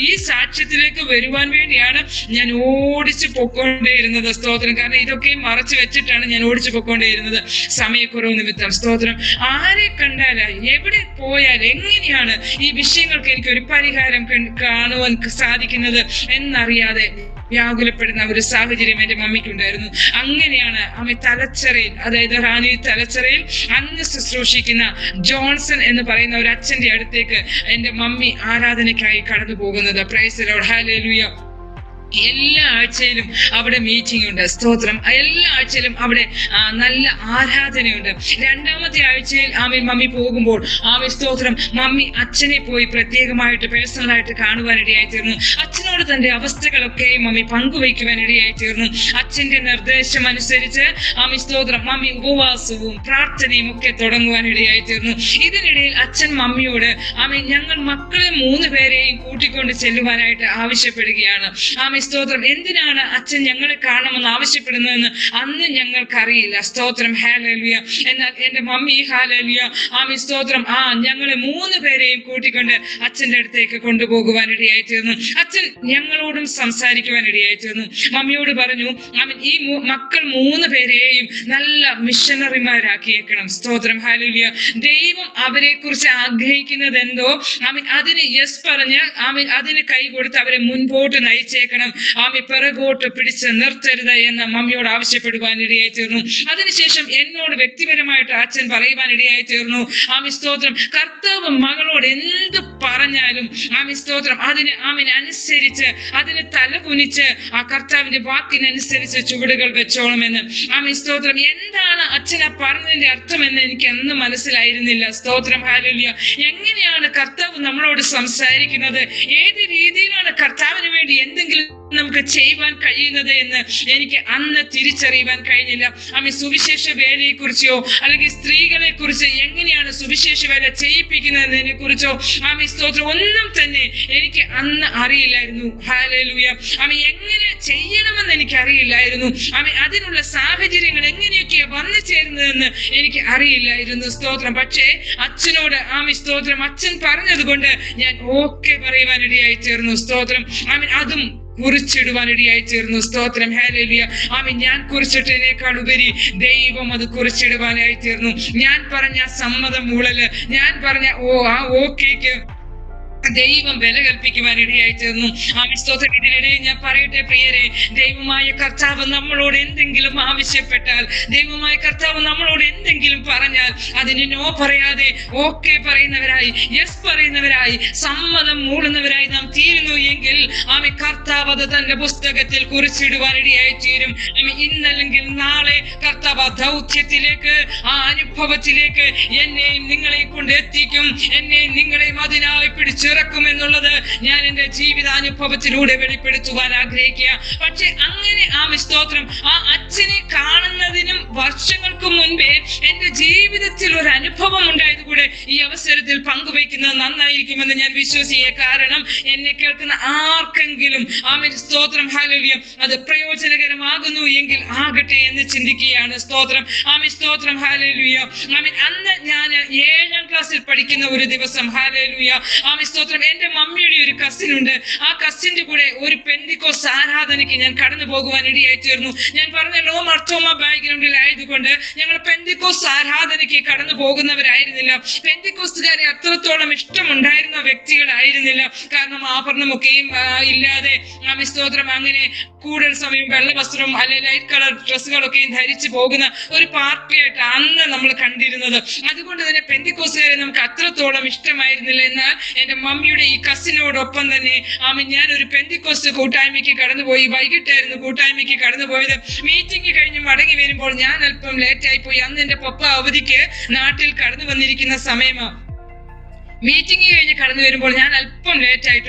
ഈ സാക്ഷ്യത്തിലേക്ക് വരുവാൻ വേണ്ടിയാണ് ഞാൻ ഓടിച്ചു പൊക്കോണ്ടേയിരുന്നത്. സ്തോത്രം. കാരണം ഇതൊക്കെ മറച്ചു വെച്ചിട്ടാണ് ഞാൻ ഓടിച്ചു പൊക്കോണ്ടേയിരുന്നത് സമയക്കുറവ് നിമിത്തം. സ്തോത്രം. ആരെ കണ്ടാൽ എവിടെ പോയാൽ എങ്ങനെയാണ് ഈ വിഷയങ്ങൾക്ക് എനിക്ക് ഒരു പരിഹാരം കാണുവാൻ സാധിക്കുന്നത് എന്നറിയാതെ വ്യാകുലപ്പെടുന്ന ഒരു സാഹചര്യം എന്റെ മമ്മിക്കുണ്ടായിരുന്നു. അങ്ങനെയാണ് തലച്ചറയിൽ, അതായത് റാണി തലച്ചറയിൽ അന്ന് ശുശ്രൂഷിക്കുന്ന ജോൺസൺ എന്ന് പറയുന്ന ഒരു അച്ഛന്റെ അടുത്തേക്ക് എന്റെ മമ്മി ആരാധനയ്ക്കായി കടന്നു പോകുന്നത്. Praise the lord. ഹല്ലേലൂയ. എല്ലാ ആഴ്ചയിലും അവിടെ മീറ്റിംഗ് ഉണ്ട്. സ്തോത്രം. എല്ലാ ആഴ്ചയിലും അവിടെ നല്ല ആരാധനയുണ്ട്. രണ്ടാമത്തെ ആഴ്ചയിൽ മമ്മി പോകുമ്പോൾ സ്തോത്രം മമ്മി അച്ഛനെ പോയി പ്രത്യേകമായിട്ട് പേഴ്സണലായിട്ട് കാണുവാനിടയായി തീർന്നു. അച്ഛനോട് തന്റെ അവസ്ഥകളൊക്കെയും മമ്മി പങ്കുവയ്ക്കുവാനിടയായി തീർന്നു. അച്ഛന്റെ നിർദ്ദേശം അനുസരിച്ച് സ്തോത്രം മമ്മി ഉപവാസവും പ്രാർത്ഥനയും ഒക്കെ തുടങ്ങുവാനിടയായി തീർന്നു. ഇതിനിടയിൽ അച്ഛൻ മമ്മിയോട് ഞങ്ങൾ മക്കളെ 3 പേരെയും കൂട്ടിക്കൊണ്ട് ചെല്ലുവാനായിട്ട് ആവശ്യപ്പെടുകയാണ്. സ്തോത്രം. എന്തിനാണ് അച്ഛൻ ഞങ്ങളെ കാണണമെന്ന് ആവശ്യപ്പെടുന്നതെന്ന് അന്ന് ഞങ്ങൾക്കറിയില്ല. സ്തോത്രം. ഹല്ലേലൂയ. എന്നാൽ എന്റെ മമ്മി ഹല്ലേലൂയ സ്തോത്രം ഞങ്ങളെ 3 പേരെയും കൂട്ടിക്കൊണ്ട് അച്ഛന്റെ അടുത്തേക്ക് കൊണ്ടുപോകുവാനിടയായി തീർന്നു. അച്ഛൻ ഞങ്ങളോടും സംസാരിക്കുവാനിടയായി തീർന്നു. മമ്മിയോട് പറഞ്ഞു ഈ മക്കൾ 3 പേരെയും നല്ല മിഷണറിമാരാക്കിയേക്കണം. സ്തോത്രം. ഹല്ലേലൂയ. ദൈവം അവരെ കുറിച്ച് ആഗ്രഹിക്കുന്നത് എന്തോ അതിന് യെസ് പറഞ്ഞ് അതിന് കൈ കൊടുത്ത് അവരെ മുൻപോട്ട് നയിച്ചേക്കണം. പിറകോട്ട് പിടിച്ച് നിർത്തരുത് എന്ന് മമ്മിയോട് ആവശ്യപ്പെടുവാനിടയായി തീർന്നു. അതിനുശേഷം എന്നോട് വ്യക്തിപരമായിട്ട് അച്ഛൻ പറയുവാനിടയായി തീർന്നു. സ്തോത്രം. കർത്താവ് മകളോട് എന്ത് പറഞ്ഞാലും സ്തോത്രം അതിന് അനുസരിച്ച് അതിന് തലകുനിച്ച് ആ കർത്താവിന്റെ വാക്കിനനുസരിച്ച് ചുവടുകൾ വെച്ചോണമെന്ന്. സ്തോത്രം. എന്താണ് അച്ഛൻ പറഞ്ഞതിന്റെ അർത്ഥമെന്ന് എനിക്ക് അന്ന് മനസ്സിലായിരുന്നില്ല. സ്തോത്രം. ഹല്ലേലൂയ. എങ്ങനെയാണ് കർത്താവ് നമ്മളോട് സംസാരിക്കുന്നത്, ഏത് രീതിയിലാണ് കർത്താവിന് വേണ്ടി എന്തെങ്കിലും നമുക്ക് ചെയ്യുവാൻ കഴിയുന്നത് എന്ന് എനിക്ക് അന്ന് തിരിച്ചറിയുവാൻ കഴിഞ്ഞില്ല. സുവിശേഷ വേലയെ കുറിച്ചോ അല്ലെങ്കിൽ സ്ത്രീകളെ കുറിച്ച് എങ്ങനെയാണ് സുവിശേഷ വേല ചെയ്യിപ്പിക്കുന്നതിനെ കുറിച്ചോ സ്തോത്രം ഒന്നും തന്നെ എനിക്ക് അന്ന് അറിയില്ലായിരുന്നു. ഹല്ലേലൂയ. ആമേൻ. എങ്ങനെ ചെയ്യണമെന്ന് എനിക്ക് അറിയില്ലായിരുന്നു. ആമേൻ. അതിനുള്ള സാഹചര്യങ്ങൾ എങ്ങനെയൊക്കെയാ വന്നു ചേരുന്നതെന്ന് എനിക്ക് അറിയില്ലായിരുന്നു. സ്തോത്രം. പക്ഷേ അച്ഛനോട് ആമേൻ സ്തോത്രം അച്ഛൻ പറഞ്ഞത് കൊണ്ട് ഞാൻ ഓക്കെ പറയുവാനിടയായി ചേർന്നു. സ്തോത്രം. ആമേൻ. അതും കുറിച്ചിടുവാനിടയായി ചേർന്നു. സ്തോത്രം. ഹല്ലേലൂയ. ആമേൻ. ഞാൻ കുറിച്ചിട്ടതിനേക്കാൾ ഉപരി ദൈവം അത് കുറിച്ചിടുവാനായി ചേർന്നു. ഞാൻ പറഞ്ഞ സമ്മതം മൂളല്, ഞാൻ പറഞ്ഞ ആ ഓക്കേക്ക് ദൈവം വില കൽപ്പിക്കുവാനിടയായി ചേർന്നു. ആമേൻ സ്തോത്രം. ഇതിനിടയിൽ ഞാൻ പറയട്ടെ പ്രിയരെ, ദൈവമായ കർത്താവ് നമ്മളോട് എന്തെങ്കിലും ആവശ്യപ്പെട്ടാൽ, ദൈവമായ കർത്താവ് നമ്മളോട് എന്തെങ്കിലും പറഞ്ഞാൽ അതിന് നോ പറയാതെ ഓക്കെ പറയുന്നവരായി, യെസ് പറയുന്നവരായി, സമ്മതം മൂടുന്നവരായി നാം തീരുന്നു എങ്കിൽ ആമേൻ കർത്താവ് അത് തന്റെ പുസ്തകത്തിൽ കുറിച്ചിടുവാനിടയായി തീരും. ഇന്നല്ലെങ്കിൽ നാളെ കർത്താവ് ആ ദൗത്യത്തിലേക്ക്, ആ അനുഭവത്തിലേക്ക് എന്നെയും നിങ്ങളെയും കൊണ്ട് എത്തിക്കും. എന്നെയും നിങ്ങളെയും അതിനായി പിടിച്ചിറക്കും എന്നുള്ളത് ഞാൻ എന്റെ ജീവിതാനുഭവത്തിലൂടെ വെളിപ്പെടുത്തുവാൻ ആഗ്രഹിക്കുക. പക്ഷെ അങ്ങനെ ആമേൻ സ്തോത്രം ആ അച്ഛനെ കാണുന്നതിനും വർഷങ്ങൾക്ക് മുൻപേ എന്റെ ജീവിതത്തിൽ ഒരു അനുഭവം ഉണ്ടായത് കൂടെ ഈ അവസരത്തിൽ പങ്കുവയ്ക്കുന്നത് നന്നായിരിക്കുമെന്ന് ഞാൻ വിശ്വസിക്കുക. കാരണം എന്നെ കേൾക്കുന്ന ആർക്കെങ്കിലും ആമേൻ സ്തോത്രം ഹല്ലേലൂയ അത് പ്രയോജനകരമാകുന്നു എങ്കിൽ ആകട്ടെ എന്ന് ചിന്തിക്കുകയാണ്. സ്തോത്രം. ആമേൻ സ്തോത്രം. ഹല്ലേലൂയ. ആമേൻ. അന്ന് ഞാൻ 7ാം ക്ലാസ്സിൽ പഠിക്കുന്ന ഒരു ദിവസം ഹല്ലേലൂയ ആമേൻ സ്തോത്രം എന്റെ മമ്മിയുടെ ഒരു കസിൻ ഉണ്ട്. ആ കസിന്റെ കൂടെ ഒരു പെന്തിക്കോസ് ആരാധനയ്ക്ക് ഞാൻ കടന്നു പോകുവാൻ ഇടയായി തീർന്നു. ഞാൻ പറഞ്ഞല്ലോ മർത്തോമ ബാക്ക്ഗ്രൗണ്ടിലായതുകൊണ്ട് ഞങ്ങൾ പെന്തിക്കോസ് ആരാധനയ്ക്ക് കടന്നു പോകുന്നവരായിരുന്നില്ല. പെന്തിക്കോസ്തുകാരെ അത്രത്തോളം ഇഷ്ടമുണ്ടായിരുന്ന വ്യക്തികളായിരുന്നില്ല. കാരണം ആഭരണമൊക്കെയും ഇല്ലാതെ ആമേൻ സ്തോത്രം അങ്ങനെ കൂടുതൽ സമയം വെള്ള വസ്ത്രവും അല്ലെങ്കിൽ ലൈറ്റ് കളർ ഡ്രസ്സുകളൊക്കെയും ധരിച്ചു പോകുന്ന ഒരു പാർട്ടിയായിട്ട് അന്ന് നമ്മൾ കണ്ടിരുന്നത്. അതുകൊണ്ട് തന്നെ പെന്തിക്കോസ്തുകാരെ നമുക്ക് അത്രത്തോളം ഇഷ്ടമായിരുന്നില്ല. എന്നാൽ എന്റെ മമ്മിയുടെ ഈ കസിനോടൊപ്പം തന്നെ ആമേൻ ഞാൻ ഒരു പെന്തിക്കോസ്ത് കൂട്ടായ്മയ്ക്ക് കടന്നുപോയി. വൈകിട്ടായിരുന്നു കൂട്ടായ്മയ്ക്ക് കടന്നുപോയത്. മീറ്റിംഗ് കഴിഞ്ഞ് മടങ്ങി വരുമ്പോൾ ഞാൻ അല്പം ലേറ്റായി പോയി. അന്ന് എന്റെ പപ്പ അവധിക്ക് നാട്ടിൽ കടന്നു വന്നിരിക്കുന്ന സമയമാണ്. മീറ്റിംഗ് കഴിഞ്ഞ് കടന്നു വരുമ്പോൾ ഞാൻ അല്പം ലേറ്റായി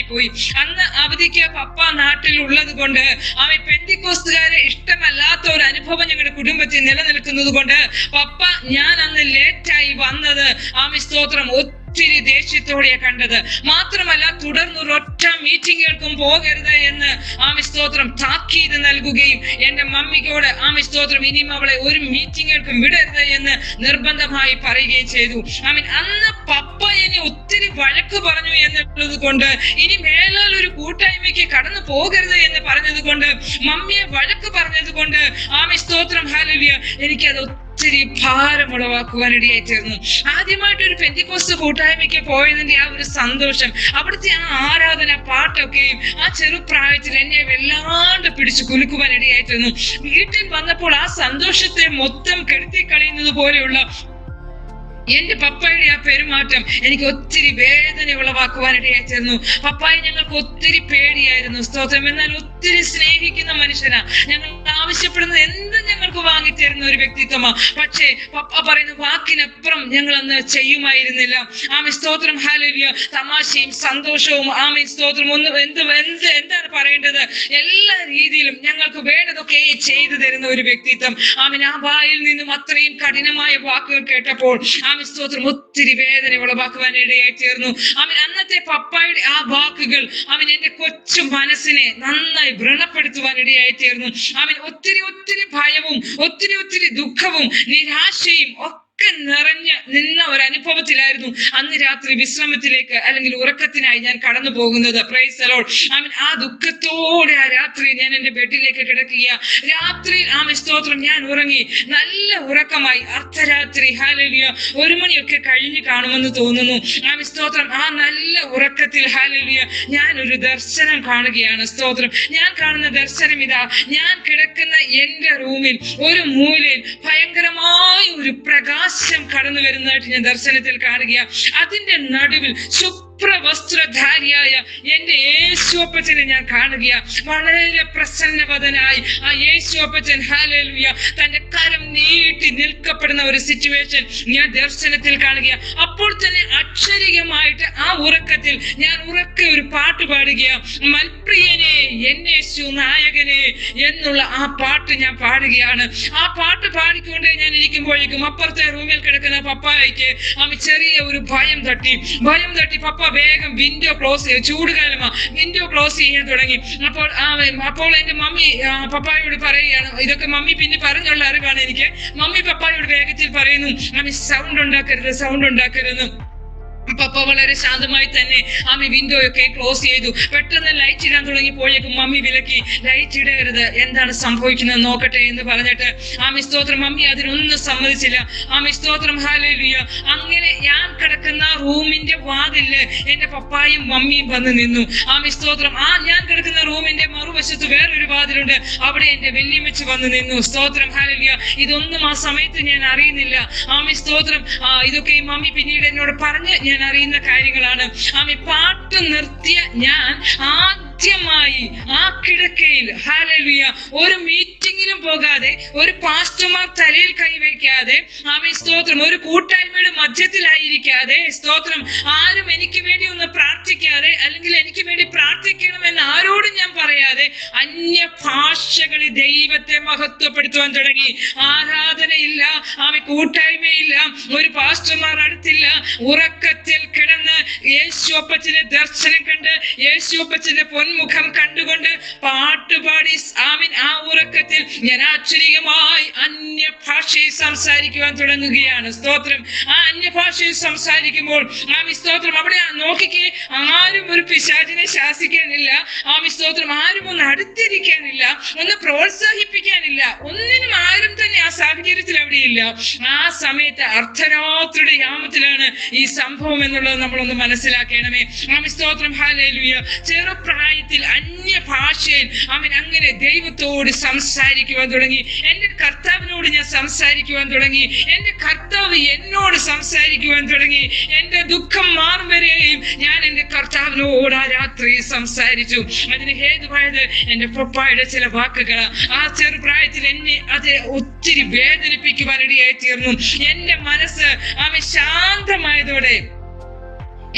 പോയി. അന്ന് അവധിക്ക് പപ്പ നാട്ടിൽ ഉള്ളത് കൊണ്ട് ആമേൻ പെന്തിക്കോസ്തുകാരെ ഇഷ്ടമല്ലാത്ത ഒരു അനുഭവം ഞങ്ങളുടെ കുടുംബത്തിൽ നിലനിൽക്കുന്നത് കൊണ്ട് പപ്പ ഞാൻ അന്ന് ലേറ്റായി വന്നത് ആമേൻ സ്തോത്രം ഒത്തിരി ദേഷ്യത്തോടെയാണ് കണ്ടത്. മാത്രമല്ല തുടർന്നൊരൊറ്റ മീറ്റിങ്ങുകൾക്കും പോകരുത് എന്ന് ആമേൻ സ്തോത്രം താക്കീത് നൽകുകയും എന്റെ മമ്മിക്കോട് ആമേൻ സ്തോത്രം ഇനിയും അവളെ ഒരു മീറ്റിങ്ങുകൾക്കും വിടരുത് എന്ന് നിർബന്ധമായി പറയുകയും ചെയ്തു. ആമേൻ. അന്ന് പപ്പ എന്നെ ഒത്തിരി വഴക്ക് പറഞ്ഞു എന്നുള്ളത് കൊണ്ട് ഇനി മേലാൽ ഒരു കൂട്ടായ്മയ്ക്ക് കടന്നു പോകരുത് എന്ന് പറഞ്ഞത് കൊണ്ട്, മമ്മിയെ വഴക്ക് പറഞ്ഞത് കൊണ്ട് ആമേൻ സ്തോത്രം ഹല്ലേലൂയ എനിക്കത് ഒത്തിരി ഭാരമുളവാക്കുവാനിടയായി തീർന്നു. ആദ്യമായിട്ട് ഒരു പെന്തിക്കോസ്ത് കൂട്ടായ്മയ്ക്ക് പോയതിന്റെ ആ ഒരു സന്തോഷം, അവിടുത്തെ ആ ആരാധന പാട്ടൊക്കെയും ആ ചെറുപ്രായത്തിൽ എന്നെ വല്ലാണ്ട് പിടിച്ചു കുലുക്കുവാനിടയായി തീർന്നു. വീട്ടിൽ വന്നപ്പോൾ ആ സന്തോഷത്തെ മൊത്തം കെടുത്തി കളയുന്നത് പോലെയുള്ള എന്റെ പപ്പായുടെ ആ പെരുമാറ്റം എനിക്ക് ഒത്തിരി വേദന ഉളവാക്കുവാനിടയായി ചേർന്നു. പപ്പായെ ഞങ്ങൾക്ക് ഒത്തിരി പേടിയായിരുന്നു. സ്തോത്രം. എന്നാൽ ഒത്തിരി സ്നേഹിക്കുന്ന മനുഷ്യനാ. ഞങ്ങൾ ആവശ്യപ്പെടുന്നത് എന്തും ഞങ്ങൾക്ക് വാങ്ങിത്തരുന്ന ഒരു വ്യക്തിത്വമാ. പക്ഷേ പപ്പ പറയുന്ന വാക്കിനപ്പുറം ഞങ്ങൾ അന്ന് ചെയ്യുമായിരുന്നില്ല. ആമേൻ സ്തോത്രം ഹല്ലേലൂയ. തമാശയും സന്തോഷവും ആമേൻ സ്തോത്രം എന്താണ് പറയേണ്ടത് എല്ലാ രീതിയിലും ഞങ്ങൾക്ക് വേണ്ടതൊക്കെ ചെയ്തു തരുന്ന ഒരു വ്യക്തിത്വം. ആമേൻ. ആ വായിൽ നിന്നും അത്രയും കഠിനമായ വാക്കുകൾ കേട്ടപ്പോൾ സ്തോത്രം ഒത്തിരി വേദന ഉളവാക്കുവാനിടയായി തീർന്നു. അവൻ അന്നത്തെ പപ്പായുടെ ആ വാക്കുകൾ അവൻ എന്റെ കൊച്ചു മനസ്സിനെ നന്നായി വ്രണപ്പെടുത്തുവാനിടയായി തീർന്നു. അവൻ ഒത്തിരി ഭയവും ഒത്തിരി ദുഃഖവും നിരാശയും ഒക്കെ നിറഞ്ഞ് നിന്ന ഒരു അനുഭവത്തിലായിരുന്നു അന്ന് രാത്രി വിശ്രമത്തിലേക്ക് അല്ലെങ്കിൽ ഉറക്കത്തിനായി ഞാൻ കടന്നു പോകുന്നത്. Praise the lord. ആമേൻ. ആ ദുഃഖത്തോടെ ആ രാത്രി ഞാൻ എന്റെ ബെഡിലേക്ക് കിടക്കുക. രാത്രി ആമേൻ സ്തോത്രം ഞാൻ ഉറങ്ങി. നല്ല ഉറക്കമായി. അർദ്ധരാത്രി ഹല്ലേലൂയ 1 മണിയൊക്കെ കഴിഞ്ഞ് കാണുമെന്ന് തോന്നുന്നു. ആമേൻ സ്തോത്രം. ആ നല്ല ഉറക്കത്തിൽ ഹല്ലേലൂയ ഞാൻ ഒരു ദർശനം കാണുകയാണ്. സ്തോത്രം. ഞാൻ കാണുന്ന ദർശനം ഇതാ. ഞാൻ കിടക്കുന്ന എന്റെ റൂമിൽ ഒരു മൂലയിൽ ഭയങ്കരമായ ഒരു പ്രകാശം കടന്നു വരുന്നതായിട്ട് ഞാൻ ദർശനത്തിൽ കാണുക. അതിന്റെ നടുവിൽ ശുഭ്രവസ്ത്രധാരിയായ എന്റെ യേശു യേശു അപ്പച്ചനെ ഞാൻ കാണുകയാ. വളരെ പ്രസന്നവദനായി ആ യേശു അപ്പച്ചൻ ഹല്ലേലൂയ തന്റെ കരം നീട്ടി നിൽക്കപ്പെടുന്ന ഒരു സിറ്റുവേഷൻ ഞാൻ ദർശനത്തിൽ കാണുകയാ. അപ്പോൾ തന്നെ അക്ഷരികമായിട്ട് ആ ഉറക്കത്തിൽ ഞാൻ ഉറക്കെ ഒരു പാട്ട് പാടുകയാ. മൽപ്രിയനെ എന്നേശു നായകനെ എന്നുള്ള ആ പാട്ട് ഞാൻ പാടുകയാണ്. ആ പാട്ട് പാടിക്കൊണ്ട് ഞാൻ ഇരിക്കുമ്പോഴേക്കും അപ്പുറത്തെ റൂമിൽ കിടക്കുന്ന പപ്പായ്ക്ക് ചെറിയ ഒരു ഭയം തട്ടി. പപ്പ വേഗം വിൻഡോ ക്ലോസ് ചെയ്ത്, ചൂടുകാലമാ, വിൻഡോ ക്ലോസ് ചെയ്യാൻ തുടങ്ങി. അപ്പോൾ എന്റെ മമ്മി പപ്പായോട് പറയുകയാണ്, ഇതൊക്കെ മമ്മി പിന്നെ പറഞ്ഞുള്ള അറിവാണ് എനിക്ക്. മമ്മി പപ്പായോട് വേഗത്തിൽ പറയുന്നു, സൗണ്ട് ഉണ്ടാക്കരുത്. പപ്പ വളരെ ശാന്തമായി തന്നെ വിൻഡോ ഒക്കെ ക്ലോസ് ചെയ്തു. പെട്ടെന്ന് ലൈറ്റ് ഇടാൻ തുടങ്ങിയപ്പോഴേക്കും മമ്മി വിലക്കി, ലൈറ്റ് ഇടരുത്, എന്താണ് സംഭവിക്കുന്നത് നോക്കട്ടെ എന്ന് പറഞ്ഞിട്ട് സ്തോത്രം മമ്മി അതിനൊന്നും സമ്മതിച്ചില്ല. സ്തോത്രം ഹല്ലേലൂയ. അങ്ങനെ ഞാൻ കിടക്കുന്ന റൂമിന്റെ വാതില് എന്റെ പപ്പായും മമ്മിയും വന്ന് നിന്നു. സ്തോത്രം ഞാൻ കിടക്കുന്ന റൂമിന്റെ മറുവശത്ത് വേറൊരു വാതിലുണ്ട്, അവിടെ എന്റെ വെല്ലിയമ്മച്ച് വന്ന് നിന്നു. സ്തോത്രം ഹല്ലേലൂയ. ഇതൊന്നും ആ സമയത്ത് ഞാൻ അറിയുന്നില്ല. സ്തോത്രം ഇതൊക്കെ ഈ മമ്മി പിന്നീട് എന്നോട് പറഞ്ഞ് ഞാൻ അറിയുന്ന കാര്യങ്ങളാണ്. പാട്ട് നിർത്തിയ ഞാൻ ആദ്യമായി ആ കിടക്കയിൽ ഹല്ലേലൂയ ഒരു മീറ്റിംഗിനും പോകാതെ, ഒരു പാസ്റ്റർമാർ തലയിൽ കൈവയ്ക്കാതെ, സ്തോത്രം ഒരു കൂട്ടായ്മയുടെ മധ്യത്തിലായിരിക്കാതെ, സ്തോത്രം ആരും എനിക്ക് വേണ്ടി ഒന്ന് പ്രാർത്ഥിക്കാതെ, അല്ലെങ്കിൽ എനിക്ക് വേണ്ടി പ്രാർത്ഥിക്കണമെന്ന് ആരോടും ഞാൻ പറയാതെ അന്യ ഭാഷകളിൽ ദൈവത്തെ മഹത്വപ്പെടുത്തുവാൻ തുടങ്ങി. ആരാധനയില്ല, കൂട്ടായ്മയില്ല, ഒരു പാസ്റ്റർമാർ അടുത്തില്ല. ഉറക്കത്തിൽ കിടന്ന് യേശു അപ്പച്ചന്റെ ദർശനം കണ്ട്, യേശു അപ്പച്ചന്റെ പൊന്മുഖം കണ്ടുകൊണ്ട് പാട്ടുപാടി ആ ഉറക്കത്തിൽ ഞാൻ ആശ്ചര്യമായി അന്യഭാഷയിൽ സംസാരിക്കുവാൻ തുടങ്ങുകയാണ്. സ്തോത്രം. ആ അന്യഭാഷയിൽ സംസാരിക്കുമ്പോൾ സ്തോത്രം അവിടെ നോക്കിക്കേ, ആരും ഒരു പിശാചിനെ ശാസിക്കാനില്ല. സ്തോത്രം ആരും ഒന്ന് അടുത്തിരിക്കാനില്ല, ഒന്ന് പ്രോത്സാഹിപ്പിക്കാനില്ല, ഒന്നിനും ആരും തന്നെ ആ സാഹചര്യത്തിൽ അവിടെയില്ല. ആ സമയത്ത് അർദ്ധരാത്രിയുടെ യാമത്തിലാണ് ഈ സംഭവം എന്നുള്ളത് നമ്മളൊന്ന് മനസ്സിലാക്കണമേ. സ്തോത്രം ഹല്ലേലൂയ. ചെറുപ്രായത്തിൽ അന്യഭാഷയിൽ അങ്ങനെ ദൈവത്തോട് സംസാരിക്കുവാൻ തുടങ്ങി. എന്റെ കർത്താവിനോട് ഞാൻ സംസാരിക്കുവാൻ തുടങ്ങി. എന്റെ കർത്താവ് എന്നോട് സംസാരിക്കുവാൻ തുടങ്ങി. എന്റെ ദുഃഖം മാറും വരെയും ഞാൻ എന്റെ കർത്താവിനോട് ആ രാത്രി സംസാരിച്ചു. അതിന് ഹേതുവായത് എന്റെ പപ്പായുടെ ചില വാക്കുകൾ. ആ ചെറുപ്രായത്തിൽ എന്നെ അത് ഒത്തിരി വേദനിപ്പിക്കുവാനിടയായി തീർന്നു. എന്റെ മനസ്സ് ശാന്തമായതോടെ,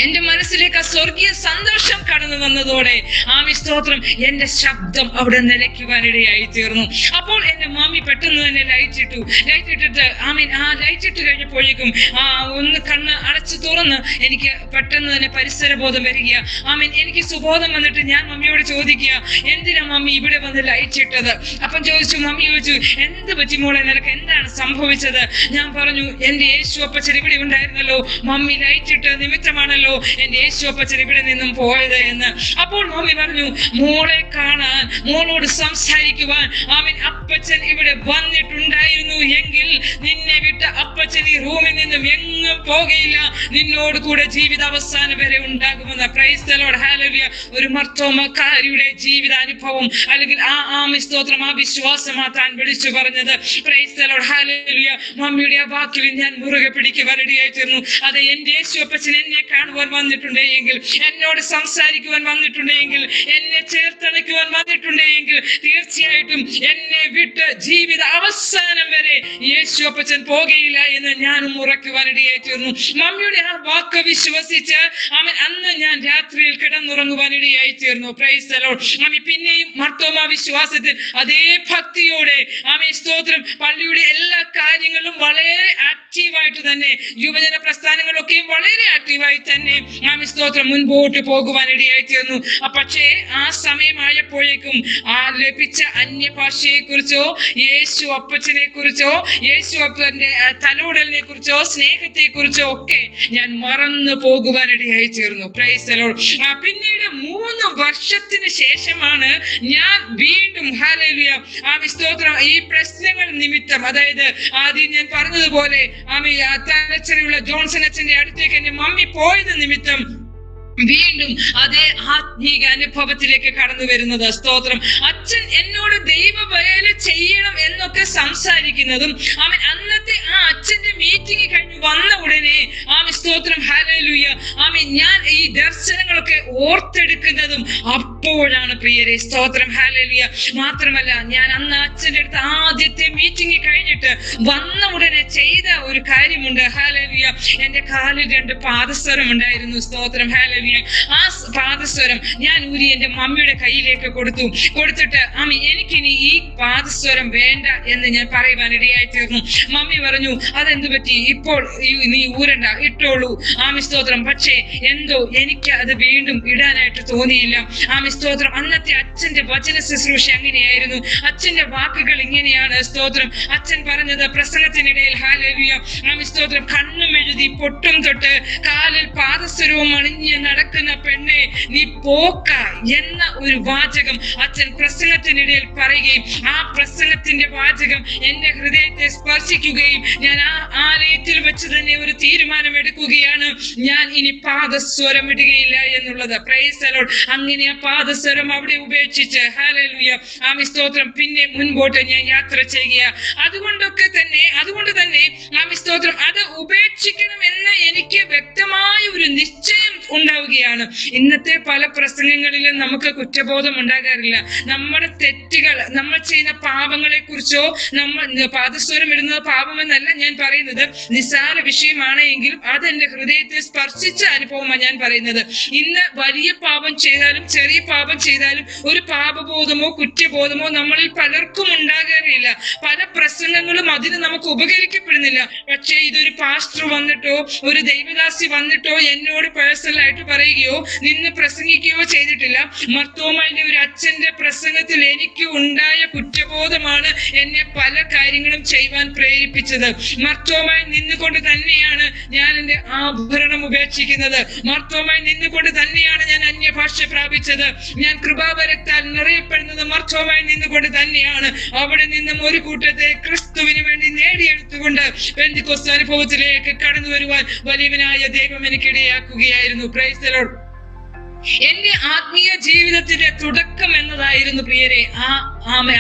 എന്റെ മനസ്സിലേക്ക് ആ സ്വർഗീയ സന്തോഷം കടന്നു വന്നതോടെ സ്തോത്രം എന്റെ ശബ്ദം അവിടെ നിലയ്ക്കുവാനിടയായി തീർന്നു. അപ്പോൾ എന്റെ മാമി പെട്ടെന്ന് തന്നെ ലൈറ്റ് ഇട്ടിട്ട് ലൈറ്റ് ഇട്ട് കഴിഞ്ഞപ്പോഴേക്കും ഒന്ന് കണ്ണ് അടച്ചു തുറന്ന് എനിക്ക് പെട്ടെന്ന് തന്നെ പരിസരബോധം വരിക. എനിക്ക് സുബോധം വന്നിട്ട് ഞാൻ മമ്മിയോട് ചോദിക്കുക, എന്തിനാ മമ്മി ഇവിടെ വന്ന് ലൈറ്റ് ഇട്ടത്? അപ്പം മമ്മി ചോദിച്ചു, എന്ത് പറ്റി മോളെ, നിനക്ക് എന്താണ് സംഭവിച്ചത്? ഞാൻ പറഞ്ഞു, എന്റെ യേശു അപ്പച്ചൻ ഇവിടെ ഉണ്ടായിരുന്നല്ലോ, മമ്മി ലൈറ്റ് ഇട്ട നിമിത്തമാണല്ലോ എന്റെ യേശു അപ്പച്ചൻ ഇവിടെ നിന്നും പോയത് എന്ന്. അപ്പോൾ മമ്മി പറഞ്ഞു, മോളെ കാണാൻ, മോളോട് സംസാരിക്കുവാൻ അപ്പച്ചൻ ഇവിടെ വന്നിട്ടുണ്ടായിരുന്നു എങ്കിൽ നിന്നെ വിട്ട അപ്പച്ചൻ ഈ റൂമിൽ നിന്നും എങ്ങും പോകയില്ല, നിന്നോട് കൂടെ ജീവിതാവസാനം വരെ ഉണ്ടാകുമെന്ന്. Price the lord. ഹല്ലേലൂയ. ഒരു മർത്തോമക്കാരിയുടെ ജീവിതാനുഭവം, അല്ലെങ്കിൽ സ്തോത്രം ആ വിശ്വാസമാ താൻ വിളിച്ചു പറഞ്ഞത്. Price the lord. ഹല്ലേലൂയ. മമ്മിയുടെ ആ വാക്കിൽ ഞാൻ മുറുകെ പിടിക്കുവാനിടയായി തീർന്നു. അത് എന്റെ യേശു അപ്പച്ചൻ എന്നെ കാണുവാൻ വന്നിട്ടുണ്ടെങ്കിൽ, എന്നോട് സംസാരിക്കുവാൻ വന്നിട്ടുണ്ടെങ്കിൽ, എന്നെ ചേർത്തണയ്ക്കുവാൻ വന്നിട്ടുണ്ടെങ്കിൽ, തീർച്ചയായിട്ടും എന്നെ വിട്ട് ജീവിത അവസാനം വരെ യേശു അപ്പച്ചൻ പോകയില്ല എന്ന് ഞാനും ഉറക്കുവാനിടയായി തീർന്നു. മമ്മിയുടെ ആ വാക്ക് വിശ്വസിച്ച് അന്ന് ഞാൻ രാത്രിയിൽ കിടന്നുറങ്ങുവാനിടയായി തീർന്നു. Price the Lord. പിന്നെയും മർത്തോമ വിശ്വാസത്തിൽ അതേ ഭക്തിയോടെ സ്തോത്രം പള്ളിയുടെ എല്ലാ കാര്യങ്ങളും വളരെ ആക്റ്റീവായിട്ട് തന്നെ, യുവജന പ്രസ്ഥാനങ്ങളൊക്കെയും വളരെ ആക്റ്റീവായി തന്നെ സ്തോത്രം മുൻപോട്ട് പോകുവാനിടയായി തീർന്നു. പക്ഷേ ആ സമയമായപ്പോഴേക്കും ലഭിച്ച അന്യഭാഷയെ കുറിച്ചോ, യേശു അപ്പച്ചനെ കുറിച്ചോ, യേശു അപ്പന്റെ തലോടലിനെ കുറിച്ചോ, സ്നേഹത്തെ കുറിച്ചോ ഒക്കെ ഞാൻ മറന്നു പോകുവാനിടയായി തീർന്നു. Price the Lord. പിന്നീട് 3 വർഷത്തിന് ശേഷമാണ് ഞാൻ വീണ്ടും ഹല്ലേലൂയ സ്തോത്രം ഈ പ്രശ്നങ്ങൾ നിമിത്തം, അതായത് ആദ്യം ഞാൻ പറഞ്ഞതുപോലെ തലച്ചെറിയുള്ള ജോൺസൺ അച്ഛന്റെ അടുത്തേക്ക് എന്റെ മമ്മി പോയത് നിമിത്തം വീണ്ടും അതേ ആത്മീക അനുഭവത്തിലേക്ക് കടന്നു വരുന്നത്. സ്തോത്രം. അച്ഛൻ എന്നോട് ദൈവ വേല ചെയ്യണം എന്നൊക്കെ സംസാരിക്കുന്നതും ആമേൻ അന്നത്തെ ആ അച്ഛന്റെ മീറ്റിംഗ് കഴിഞ്ഞ് വന്ന ഉടനെ ആമേൻ സ്തോത്രം ഹല്ലേലൂയ ആമേൻ ഞാൻ ഈ ദർശനങ്ങളൊക്കെ ഓർത്തെടുക്കുന്നതും അപ്പോഴാണ് പ്രിയരെ. സ്തോത്രം ഹല്ലേലൂയ. മാത്രമല്ല ഞാൻ അന്ന് അച്ഛന്റെ അടുത്ത് ആദ്യത്തെ മീറ്റിംഗ് കഴിഞ്ഞിട്ട് വന്ന ഉടനെ ചെയ്ത ഒരു കാര്യമുണ്ട്. ഹല്ലേലൂയ. എന്റെ കാലിൽ 2 പാദസ്വരം ഉണ്ടായിരുന്നു. സ്തോത്രം ഹല്ലേലൂയ. ആ പാദസ്വരം ഞാൻ ഊരി എന്റെ മമ്മിയുടെ കയ്യിലേക്ക് കൊടുത്തിട്ട് ആമേൻ എനിക്കിനി ഈ പാദസ്വരം വേണ്ട എന്ന് ഞാൻ പറയുവാൻ ഇടയായി തീർന്നു. മമ്മി പറഞ്ഞു അതെന്ത് പറ്റി, ഇപ്പോൾ നീ ഊരണ്ട, ഇട്ടോളൂ. ആമേൻ സ്തോത്രം. പക്ഷേ എന്തോ എനിക്ക് അത് വീണ്ടും ഇടാനായിട്ട് തോന്നിയില്ല. ആമേൻ സ്തോത്രം. അന്നത്തെ അച്ഛന്റെ വചന ശുശ്രൂഷ അങ്ങനെയായിരുന്നു. അച്ഛന്റെ വാക്കുകൾ ഇങ്ങനെയാണ്. സ്തോത്രം. അച്ഛൻ പറഞ്ഞത് പ്രസംഗത്തിനിടയിൽ ഹല്ലേലൂയ ആമേൻ സ്തോത്രം കണ്ണും എഴുതി പൊട്ടും തൊട്ട് കാലിൽ പാദസ്വരവും അണിഞ്ഞ് നടക്കുന്ന പെണ്ണെ നീ പോക്ക എന്ന ഒരു വാചകം അച്ഛൻ പ്രസംഗത്തിനിടയിൽ പറയുകയും ആ പ്രസംഗത്തിന്റെ വാചകം എന്റെ ഹൃദയത്തെ സ്പർശിക്കുകയും ഞാൻ ആ ആലയത്തിൽ വെച്ച് തന്നെ ഒരു തീരുമാനം എടുക്കുകയാണ്, ഞാൻ ഇനി പാദസ്വരം ഇടുകയില്ല എന്നുള്ളത്. Price the Lord. അങ്ങനെ ആ പാദസ്വരം അവിടെ ഉപേക്ഷിച്ച് ഹല്ലേലൂയ ആമേൻ സ്തോത്രം പിന്നെ മുൻപോട്ട് ഞാൻ യാത്ര ചെയ്യുക. അതുകൊണ്ട് തന്നെ ആമേൻ സ്തോത്രം അത് ഉപേക്ഷിക്കണം എന്ന് എനിക്ക് വ്യക്തമായ ഒരു നിശ്ചയം ഉണ്ടാവുകയാണ്. ഇന്നത്തെ പല പ്രസംഗങ്ങളിലും നമുക്ക് കുറ്റബോധം ഉണ്ടാകാറില്ല. നമ്മുടെ തെറ്റുകൾ, നമ്മൾ ചെയ്യുന്ന പാപങ്ങളെ കുറിച്ചോ, നമ്മൾ പാദസ്വരം ഇടുന്നത് പാപമെന്നല്ല ഞാൻ പറയുന്നത്, നിസ്സാര വിഷയമാണ് എങ്കിലും അതെന്റെ ഹൃദയത്തെ സ്പർശിച്ച അനുഭവമാണ് ഞാൻ പറയുന്നത്. ഇന്ന് വലിയ പാപം ചെയ്താലും ചെറിയ പാപം ചെയ്താലും ഒരു പാപബോധമോ കുറ്റബോധമോ നമ്മളിൽ പലർക്കും ഉണ്ടാകാറില്ല. പല പ്രസംഗങ്ങളും അതിന് നമുക്ക് ഉപകരിക്കപ്പെടുന്നില്ല. പക്ഷേ ഇതൊരു പാസ്റ്റർ വന്നിട്ടോ ഒരു ദൈവദാസി വന്നിട്ടോ എന്നോട് പേഴ്സണലായിട്ട് പറയുകയോ നിന്ന് പ്രസംഗിക്കുകയോ ചെയ്തിട്ടില്ല. മർത്തോമായിന്റെ ഒരു അച്ഛന്റെ പ്രസംഗത്തിൽ എനിക്ക് ഉണ്ടായ കുറ്റബോധമാണ് എന്നെ പല കാര്യങ്ങളും ചെയ്യുവാൻ പ്രേരിപ്പിച്ചത്. മർത്തോമായി നിന്നുകൊണ്ട് തന്നെയാണ് ഞാൻ എന്റെ ആഭരണം ഉപേക്ഷിക്കുന്നത്. മർത്തോമായി നിന്നുകൊണ്ട് തന്നെയാണ് ഞാൻ അന്യഭാഷ പ്രാപിച്ചത്. ഞാൻ കൃപാവരത്താൽ നിറയപ്പെടുന്നത് മർത്തോമായി നിന്നുകൊണ്ട് തന്നെയാണ്. അവിടെ നിന്നും ഒരു കൂട്ടത്തെ ക്രിസ്തുവിന് വേണ്ടി നേടിയെടുത്തുകൊണ്ട് പെന്തിക്കോസ്ത് അനുഭവത്തിലേക്ക് കടന്നു വരുവാൻ വലിയവനായ ദൈവം എനിക്കിടയാക്കുകയായിരുന്നു. Price the Lord. എന്റെ ആത്മീയ ജീവിതത്തിന്റെ തുടക്കം എന്നതായിരുന്നു പ്രിയരെ ആ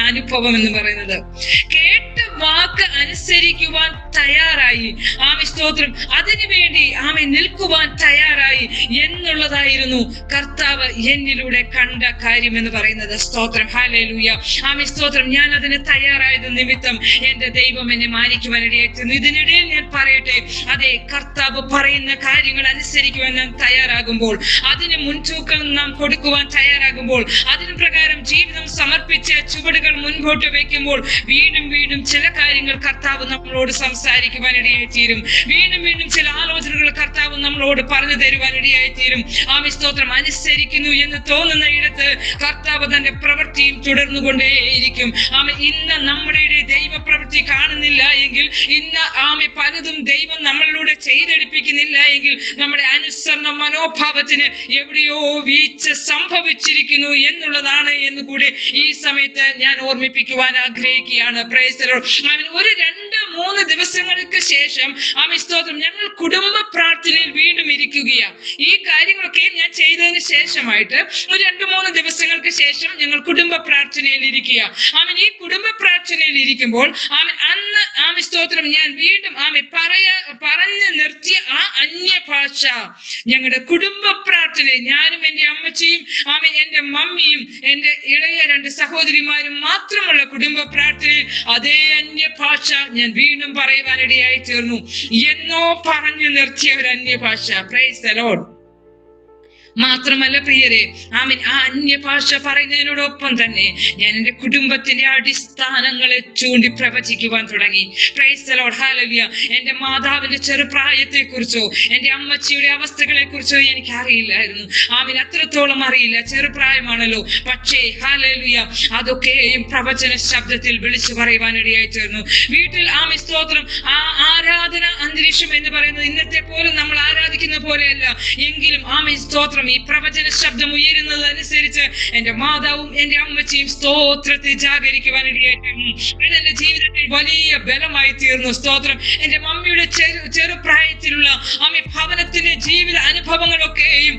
അനുഭവം എന്ന് പറയുന്നത്. കേട്ട വാക്ക് അനുസരിക്കുവാൻ തയ്യാറായി, ആമേൻ സ്തോത്രം, അതിനുവേണ്ടി ആമേൻ നിൽക്കുവാൻ തയ്യാറായി എന്നുള്ളതായിരുന്നു കർത്താവ് എന്നിലൂടെ കണ്ട കാര്യം എന്ന് പറയുന്നത്. സ്തോത്രം ഹല്ലേലൂയ ആമേൻ സ്തോത്രം. ഞാൻ അതിന് തയ്യാറായത് നിമിത്തം എന്റെ ദൈവം എന്നെ മാനിക്കുവാൻ ഇടയായിത്തീർന്നു. ഇതിനിടയിൽ ഞാൻ പറയട്ടെ, അതെ, കർത്താവ് പറയുന്ന കാര്യങ്ങൾ അനുസരിക്കുവാൻ നാം തയ്യാറാകുമ്പോൾ, അതിന് മുൻതൂക്കം നാം കൊടുക്കുവാൻ തയ്യാറാകുമ്പോൾ, അതിന് പ്രകാരം ജീവിതം സമർപ്പിച്ച് ചുവടുകൾ മുൻപോട്ട് വെക്കുമ്പോൾ വീണ്ടും വീണ്ടും ചില കാര്യങ്ങൾ കർത്താവ് നമ്മളോട് സംസാരിക്കുവാൻ ഇടയായിത്തീരും. വീണ്ടും വീണ്ടും ചില ആലോചനകൾ കർത്താവ് നമ്മളോട് പറഞ്ഞു തരുവാൻ ഇടയായിത്തീരും. ആമേൻ സ്തോത്രം. അനുസരിക്കുന്നു എന്ന് തോന്നുന്ന ഇടത്ത് കർത്താവ് തന്റെ പ്രവൃത്തിയും തുടർന്നുകൊണ്ടേയിരിക്കും. ആമേൻ. ഇന്ന് നമ്മുടെ ദൈവ പ്രവൃത്തി കാണുന്നില്ല എങ്കിൽ, ഇന്ന് ആമേൻ പലതും ദൈവം നമ്മളിലൂടെ ചെയ്തെടുപ്പിക്കുന്നില്ല എങ്കിൽ, നമ്മുടെ അനുസരണ മനോഭാവത്തിന് എവിടെയോ വീഴ്ച സംഭവിച്ചിരിക്കുന്നു എന്നുള്ളതാണ് എന്ന് കൂടി ഈ സമയത്ത് ഞാൻ ഓർമ്മിപ്പിക്കുവാൻ ആഗ്രഹിക്കുകയാണ്. Price the Lord. ഒരു 2-3 ദിവസങ്ങൾക്ക് ശേഷം ആമേൻ സ്തോത്രം ഞങ്ങൾ കുടുംബ പ്രാർത്ഥനയിൽ വീണ്ടും ഇരിക്കുകയാണ്. ഈ കാര്യങ്ങളൊക്കെ ഞാൻ ചെയ്തതിന് ശേഷമായിട്ട് ഒരു 2-3 ദിവസങ്ങൾക്ക് ശേഷം ഞങ്ങൾ കുടുംബ പ്രാർത്ഥനയിൽ ഇരിക്കുക. ആമേൻ. ഈ കുടുംബ പ്രാർത്ഥനയിൽ ഇരിക്കുമ്പോൾ ആമേൻ അന്ന് ആമേൻ സ്തോത്രം ഞാൻ വീണ്ടും ആമേൻ പറഞ്ഞു നിർത്തിയ ആ അന്യഭാഷ ഞങ്ങളുടെ കുടുംബ പ്രാർത്ഥനയിൽ ഞാനും എന്റെ അമ്മച്ചിയും ആമേൻ എന്റെ മമ്മിയും എന്റെ ഇളയ 2 സഹോദരിമാരും മാത്രമുള്ള കുടുംബ പ്രാർത്ഥനയിൽ അതേ അന്യഭാഷ ഞാൻ വീണ്ടും പറയുവാനിടയായി തീർന്നു. എന്നോ പറഞ്ഞു നിർത്തിയ ഒരു അന്യഭാഷ. Price the Lord. മാത്രമല്ല പ്രിയരെ, ആമേൻ, ആ അന്യഭാഷ പറയുന്നതിനോടൊപ്പം തന്നെ ഞാൻ എന്റെ കുടുംബത്തിന്റെ അടിസ്ഥാനങ്ങളെ ചൂണ്ടി പ്രവചിക്കുവാൻ തുടങ്ങി. Price the lord. ഹല്ലേലൂയ. എന്റെ മാതാവിന്റെ ചെറുപ്രായത്തെ കുറിച്ചോ എന്റെ അമ്മച്ചിയുടെ അവസ്ഥകളെ കുറിച്ചോ എനിക്ക് അറിയില്ലായിരുന്നു. ആമേൻ. അത്രത്തോളം അറിയില്ല, ചെറുപ്രായമാണല്ലോ. പക്ഷേ ഹല്ലേലൂയ അതൊക്കെയും പ്രവചന ശബ്ദത്തിൽ വിളിച്ചു പറയുവാനിടയായി തീർന്നു. വീട്ടിൽ ആമേൻ സ്തോത്രം ആ ആരാധന അന്തരീക്ഷം എന്ന് പറയുന്നത് ഇന്നത്തെ പോലെ നമ്മൾ ആരാധിക്കുന്ന പോലെയല്ല എങ്കിലും ആമേൻ സ്തോത്രം ഈ പ്രവചന ശബ്ദം ഉയരുന്നത് അനുസരിച്ച് എന്റെ മാതാവും എന്റെ അമ്മച്ചിയും സ്തോത്രത്തെ ജാഗരിക്കുവാൻ ഇടയായിത്തീർന്നു. എന്റെ ജീവിതത്തിൽ വലിയ ബലമായി തീർന്നു. സ്തോത്രം. എന്റെ മമ്മിയുടെ ചെറുപ്രായത്തിലുള്ള ഭവനത്തിന്റെ ജീവിത അനുഭവങ്ങളൊക്കെയും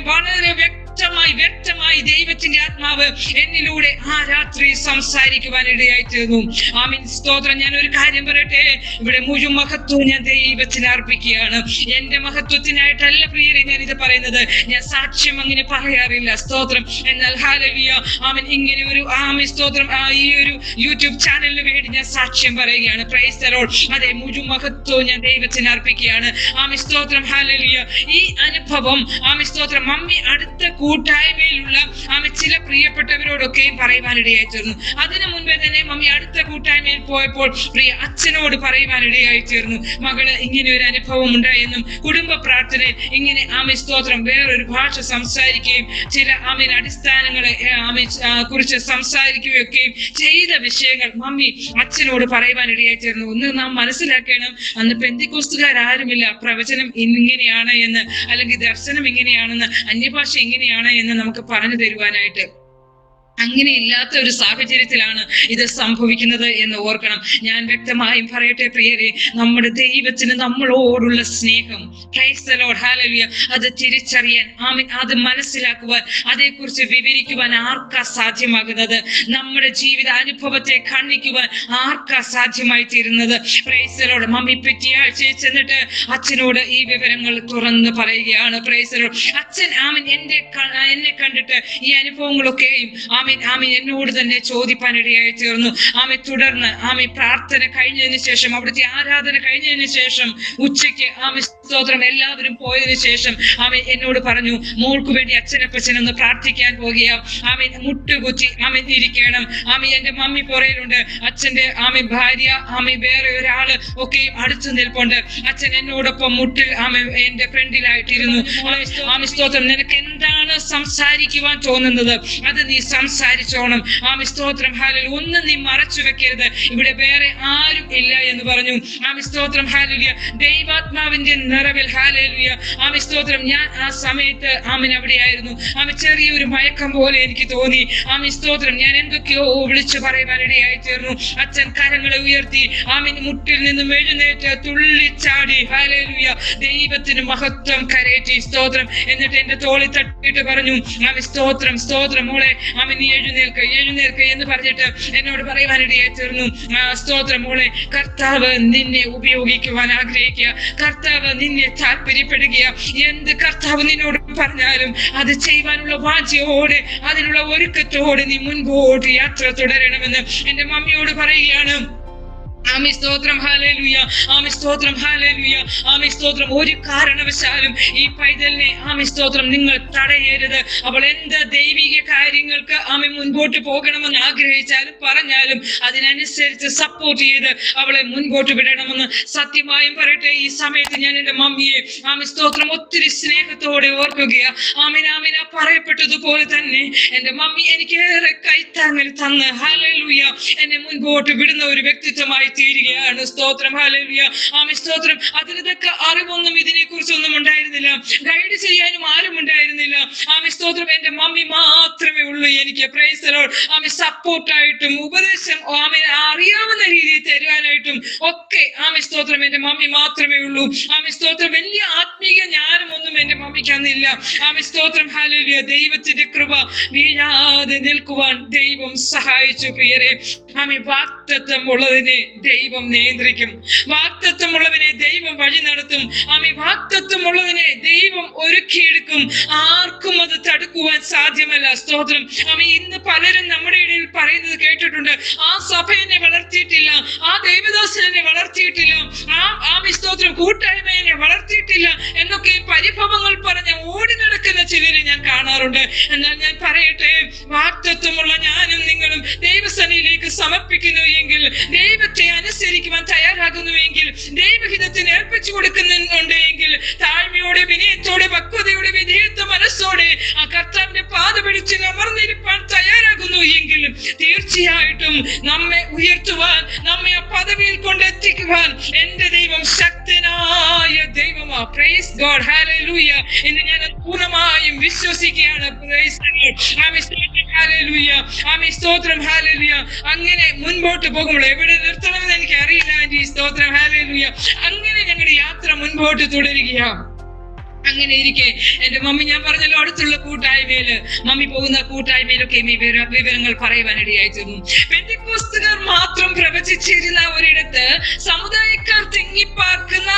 വളരെ വ്യക്തമായി ദൈവത്തിന്റെ ആത്മാവ് എന്നിലൂടെ ആ രാത്രി സംസാരിക്കുവാൻ ഇടയായി തീർന്നു. ആമീൻ, സ്തോത്രം. ഞാൻ ഒരു കാര്യം പറയട്ടെ, ഇവിടെ മുഴുവൻ മഹത്വം ഞാൻ ദൈവത്തിന് അർപ്പിക്കുകയാണ്. എന്റെ മഹത്വത്തിനായിട്ടല്ല പ്രിയരെ ഞാൻ ഇത് പറയുന്നത്. ഞാൻ സാക്ഷ്യം അങ്ങനെ പറയാറില്ല, സ്തോത്രം. എന്നാൽ ഹല്ലേലൂയ, ആമീൻ, ഇങ്ങനെ ഒരു സ്തോത്രം ഈ ഒരു യൂട്യൂബ് ചാനലിന് വേണ്ടി ഞാൻ സാക്ഷ്യം പറയുകയാണ്. Price the Lord. അതെ, മുഴുവൻ മഹത്വം ഞാൻ ദൈവത്തിന് അർപ്പിക്കുകയാണ്. ആമീൻ, സ്തോത്രം. ഹല്ലേലൂയ. ഈ അനുഭവം സ്തോത്രം മമ്മി അടുത്ത കൂട്ടായ്മയിലുള്ള ചില പ്രിയപ്പെട്ടവരോടൊക്കെയും പറയുവാനിടയായി തീർന്നു. അതിനു മുൻപേ തന്നെ മമ്മി അടുത്ത കൂട്ടായ്മയിൽ പോയപ്പോൾ പ്രിയ അച്ഛനോട് പറയുവാനിടയായി തീർന്നു, മകള് ഇങ്ങനെ ഒരു അനുഭവം ഉണ്ടായെന്നും കുടുംബ പ്രാർത്ഥനയിൽ ഇങ്ങനെ സ്തോത്രം വേറൊരു ഭാഷ സംസാരിക്കുകയും ചില അടിസ്ഥാനങ്ങളെ കുറിച്ച് സംസാരിക്കുകയൊക്കെയും ചെയ്ത വിഷയങ്ങൾ മമ്മി അച്ഛനോട് പറയുവാനിടയായി തീർന്നു. ഒന്ന് നാം മനസ്സിലാക്കണം, അന്ന് പെന്തിക്കോസ്തുകാരാരുമില്ല പ്രവചനം ഇങ്ങനെയാണ് എന്ന്, അല്ലെങ്കിൽ ദർശനം ഇങ്ങനെയാണെന്ന്, അന്യഭാഷ ഇങ്ങനെയാണ് എന്ന് നമുക്ക് പറഞ്ഞു തരുവാനായിട്ട്. അങ്ങനെ ഇല്ലാത്ത ഒരു സാഹചര്യത്തിലാണ് ഇത് സംഭവിക്കുന്നത് എന്ന് ഓർക്കണം. ഞാൻ വ്യക്തമായും പറയട്ടെ പ്രിയരെ, നമ്മുടെ ദൈവത്തിന് നമ്മളോടുള്ള സ്നേഹം, പ്രൈസ് ദി ലോർഡ്, ഹല്ലേലൂയ, അത് തിരിച്ചറിയാൻ, അത് മനസ്സിലാക്കുവാൻ, അതേക്കുറിച്ച് വിവരിക്കുവാൻ ആർക്കാ സാധ്യമാകുന്നത്? നമ്മുടെ ജീവിത അനുഭവത്തെ കാണിക്കുവാൻ ആർക്കാ സാധ്യമായി തീരുന്നത്? Price the Lord. മമ്മി പിറ്റേയാഴ്ച ചെന്നിട്ട് അച്ഛനോട് ഈ വിവരങ്ങൾ തുറന്ന് പറയുകയാണ്. Price the Lord. അച്ഛൻ എന്നെ കണ്ടിട്ട് ഈ അനുഭവങ്ങളൊക്കെയും എന്നോട് തന്നെ ചോദിപ്പാനിടയായി തീർന്നു. തുടർന്ന് പ്രാർത്ഥന കഴിഞ്ഞതിന് ശേഷം, അവിടുത്തെ ആരാധന കഴിഞ്ഞതിന് ശേഷം ഉച്ചയ്ക്ക് സ്തോത്രം എല്ലാവരും പോയതിനു ശേഷം എന്നോട് പറഞ്ഞു, മോൾക്ക് വേണ്ടി അച്ഛനപ്പച്ചനൊന്ന് പ്രാർത്ഥിക്കാൻ പോകുകയാ. മുട്ടുകുത്തി ഇരിക്കണം. എന്റെ മമ്മി പുറയിലുണ്ട്, അച്ഛന്റെ ഭാര്യ വേറെ ഒരാള് ഒക്കെയും അടുത്തു നിൽപ്പുണ്ട്. അച്ഛൻ എന്നോടൊപ്പം മുട്ടിൽ എന്റെ ഫ്രണ്ടിലായിട്ടിരുന്നു. സ്തോത്രം. നിനക്ക് എന്താണ് സംസാരിക്കുവാൻ തോന്നുന്നത് അത് നീ സംസാരിച്ചോണം. സ്തോത്രം. ഹല്ലേലൂയ. ഒന്നും നീ മറച്ചു വെക്കരുത്, ഇവിടെ വേറെ ആരും ഇല്ല എന്ന് പറഞ്ഞു. സ്തോത്രം. ഹല്ലേലൂയ. ദൈവാത്മാവിന്റെ നിറവിൽ, ഹല്ലേലൂയ, സ്തോത്രം. ഞാൻ ആ സമയത്ത് അവിടെയായിരുന്നു. ചെറിയൊരു മയക്കം പോലെ എനിക്ക് തോന്നി. സ്തോത്രം. ഞാൻ എന്തൊക്കെയോ വിളിച്ചു പറയുവാനിടയായി തീർന്നു. അച്ഛൻ കരങ്ങളെ ഉയർത്തി മുട്ടിൽ നിന്നും എഴുന്നേറ്റ് തുള്ളിച്ചാടി, ഹല്ലേലൂയ, ദൈവത്തിന് മഹത്വം കരേറ്റി. സ്തോത്രം. എന്നിട്ട് എന്റെ തോളിൽ തട്ടിയിട്ട് പറഞ്ഞു, സ്തോത്രം, സ്തോത്രം മോളെ, നീ എഴുന്നേൽക്ക എന്ന് പറഞ്ഞിട്ട് എന്നോട് പറയുവാനിടയായി തീർന്നു. സ്തോത്രം മോളെ, കർത്താവ് നിന്നെ ഉപയോഗിക്കുവാൻ ആഗ്രഹിക്കുക, കർത്താവ് നിന്നെ താല്പര്യപ്പെടുക. എന്ത് കർത്താവ് നിന്നോട് പറഞ്ഞാലും അത് ചെയ്യുവാനുള്ള വാഞ്ചയോടെ, അതിനുള്ള ഒരുക്കത്തോടെ നീ മുൻപോട്ട് യാത്ര തുടരണമെന്ന് എന്റെ മമ്മിയോട് പറയുകയാണ്. സ്തോത്രം. ഹല്ലേലൂയ. സ്തോത്രം. ഹല്ലേലൂയ. സ്തോത്രം. ഒരു കാരണവശാലും ഈ പൈതലിനെ സ്തോത്രം നിങ്ങൾ തടയരുത്. അവൾ എന്ത് ദൈവിക കാര്യങ്ങൾക്ക് മുൻപോട്ട് പോകണമെന്ന് ആഗ്രഹിച്ചാലും പറഞ്ഞാലും അതിനനുസരിച്ച് സപ്പോർട്ട് ചെയ്ത് അവളെ മുൻപോട്ട് വിടണമെന്ന് സത്യമായും പറയട്ടെ. ഈ സമയത്ത് ഞാൻ എന്റെ മമ്മിയെ സ്തോത്രം ഒത്തിരി സ്നേഹത്തോടെ ഓർക്കുകയാ. പറയപ്പെട്ടതുപോലെ തന്നെ എന്റെ മമ്മി എനിക്ക് ഏറെ കൈത്താങ്ങൽ തന്ന്, ഹല്ലേലൂയ, എന്നെ മുൻപോട്ട് വിടുന്ന ഒരു വ്യക്തിത്വമായി തീരുകയാണ്. സ്തോത്രം. ഹല്ലേലൂയ. സ്തോത്രം. അതിനൊക്കെ അറിവൊന്നും ഇതിനെ കുറിച്ചൊന്നും ഉണ്ടായിരുന്നില്ല, ഗൈഡ് ചെയ്യാനും ആരും ഉണ്ടായിരുന്നില്ല. സ്തോത്രം. എന്റെ മമ്മി മാത്രമേ ഉള്ളൂ എനിക്ക്. Price the Lord. സപ്പോർട്ടായിട്ടും ഉപദേശം അറിയാവുന്ന രീതിയിൽ തരുവാനായിട്ടും ഒക്കെ സ്തോത്രം എന്റെ മമ്മി മാത്രമേ ഉള്ളൂ. സ്തോത്രം. വലിയ ആത്മീയ ജ്ഞാനം ഒന്നും എന്റെ മമ്മിക്ക് അന്നില്ല. സ്തോത്രം. ഹല്ലേലൂയ. ദൈവത്തിന്റെ കൃപ വീഴാതെ നിൽക്കുവാൻ ദൈവം സഹായിച്ചു. പ്രിയരെ, വാഗ്ദത്തം ഉള്ളതിനെ ദൈവം നിയന്ത്രിക്കും, വാഗ്ദത്തമുള്ളവനെ ദൈവം വഴി നടത്തും, വാഗ്ദത്തമുള്ളതിനെ ദൈവം ഒരുക്കിയെടുക്കും. ആർക്കും അത് തടുക്കുവാൻ സാധ്യമല്ല. സ്തോത്രം. ഇന്ന് പലരും നമ്മുടെ ഇടയിൽ പറയുന്നത് കേട്ടിട്ടുണ്ട്, ആ സഭ എന്നെ വളർത്തിയിട്ടില്ല, ആ ദൈവദാസൻ എന്നെ വളർത്തിയിട്ടില്ല, സ്തോത്രം, കൂട്ടായ്മ എന്നെ വളർത്തിയിട്ടില്ല എന്നൊക്കെ പരിഭവങ്ങൾ പറഞ്ഞ് ഓടി നടക്കുന്ന ചിലരെ ഞാൻ കാണാറുണ്ട്. എന്നാൽ ഞാൻ പറയട്ടെ, വാഗ്ദത്തമുള്ള ഞാനും നിങ്ങളും ദൈവസന്നിധിയിലേക്ക് സമർപ്പിക്കുന്നു എങ്കിൽ, ദൈവത്തെ അനുസരിക്കുവാൻ തയ്യാറാകുന്നുവെങ്കിൽ, ദൈവഹിതത്തിന് ഏൽപ്പിച്ചു കൊടുക്കുന്നുണ്ടെങ്കിൽ, താഴ്മയോടെ, വിനയത്തോടെ, പക്വതയോടെ, വിധേയത്വ മനസ്സോടെ ആ കർത്താവിന്റെ പാത പിടിച്ച് അമർന്നിരിപ്പാൻ തയ്യാറാകുന്നു എങ്കിൽ തീർച്ചയായിട്ടും നമ്മെ ഉയർത്തുവാൻ, നമ്മെ ആ പദവിയിൽ കൊണ്ടെത്തിക്കുവാൻ എന്റെ ദൈവം ശക്തനായ ദൈവമാ. Praise God. ഹല്ലേലൂയ. ഇന്ന് ഞാൻ പൂർണ്ണമായും വിശ്വസിക്കുകയാണ്. Price hallelujah. സ്തോത്രം. ഹല്ലേലൂയ. അങ്ങനെ മുൻപോട്ട് പോകുമ്പോൾ എവിടെ നിർത്തണമെന്ന് എനിക്ക് അറിയില്ല ആന്റി. സ്തോത്രം. ഹല്ലേലൂയ. അങ്ങനെ ഞങ്ങളുടെ യാത്ര മുൻപോട്ട് തുടരുകയാണ്. അങ്ങനെ ഇരിക്കെ എന്റെ മമ്മി, ഞാൻ പറഞ്ഞല്ലോ അടുത്തുള്ള കൂട്ടായ്മയില്, മമ്മി പോകുന്ന കൂട്ടായ്മയിലൊക്കെ ഈ വിവരങ്ങൾ പറയുവാനിടയായി തീർന്നു. പെന്തിക്കോസ്തുകാർ മാത്രം പ്രവചിച്ചിരുന്ന ഒരിടത്ത് സമുദായക്കാർ തിങ്ങിപ്പാർക്കുന്ന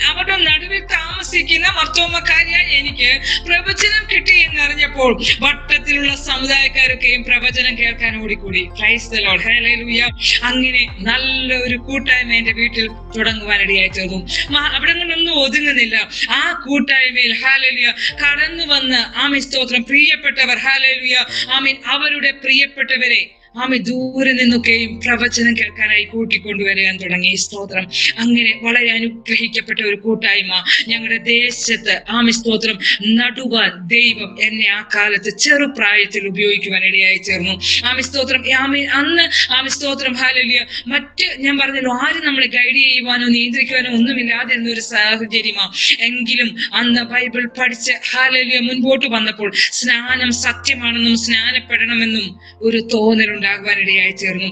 അവരുടെ നടുവിൽ താമസിക്കുന്ന മർത്തോമക്കാരിയായ എനിക്ക് പ്രവചനം കിട്ടി എന്നറിഞ്ഞപ്പോൾ വട്ടത്തിലുള്ള സമുദായക്കാരൊക്കെയും പ്രവചനം കേൾക്കാൻ ഓടിക്കൂടി. Praise the lord, hallelujah. അങ്ങനെ നല്ല ഒരു കൂട്ടായ്മ എന്റെ വീട്ടിൽ തുടങ്ങുവാനിടയായി തീർന്നു. അവിടെ നിന്നൊന്നും ഒതുങ്ങുന്നില്ല. ആ കൂട്ടായ്മയിൽ ഹല്ലേലൂയ കടന്നു വന്ന് സ്തോത്രം പ്രിയപ്പെട്ടവർ ഹല്ലേലൂയ അവരുടെ പ്രിയപ്പെട്ടവരെ ദൂരെ നിന്നൊക്കെയും പ്രവചനം കേൾക്കാനായി കൂട്ടിക്കൊണ്ടുവരാൻ തുടങ്ങി. സ്തോത്രം. അങ്ങനെ വളരെ അനുഗ്രഹിക്കപ്പെട്ട ഒരു കൂട്ടായ്മ ഞങ്ങളുടെ ദേശത്ത് സ്തോത്രം നടുവാൻ ദൈവം എന്നെ ആ കാലത്ത് ചെറുപ്രായത്തിൽ ഉപയോഗിക്കുവാൻ ഇടയായി ചേർന്നു. സ്തോത്രം. അന്ന് സ്തോത്രം ഹല്ലേലൂയ മറ്റ് ഞാൻ പറഞ്ഞല്ലോ, ആരും നമ്മളെ ഗൈഡ് ചെയ്യുവാനോ നിയന്ത്രിക്കുവാനോ ഒന്നുമില്ലാതെ എന്നൊരു സാഹചര്യമാ. എങ്കിലും അന്ന് ബൈബിൾ പഠിച്ച് ഹല്ലേലൂയ മുൻപോട്ട് വന്നപ്പോൾ സ്നാനം സത്യമാണെന്നും സ്നാനപ്പെടണമെന്നും ഒരു തോന്നലുണ്ടാകുവാനിടയായി ചേർന്നു.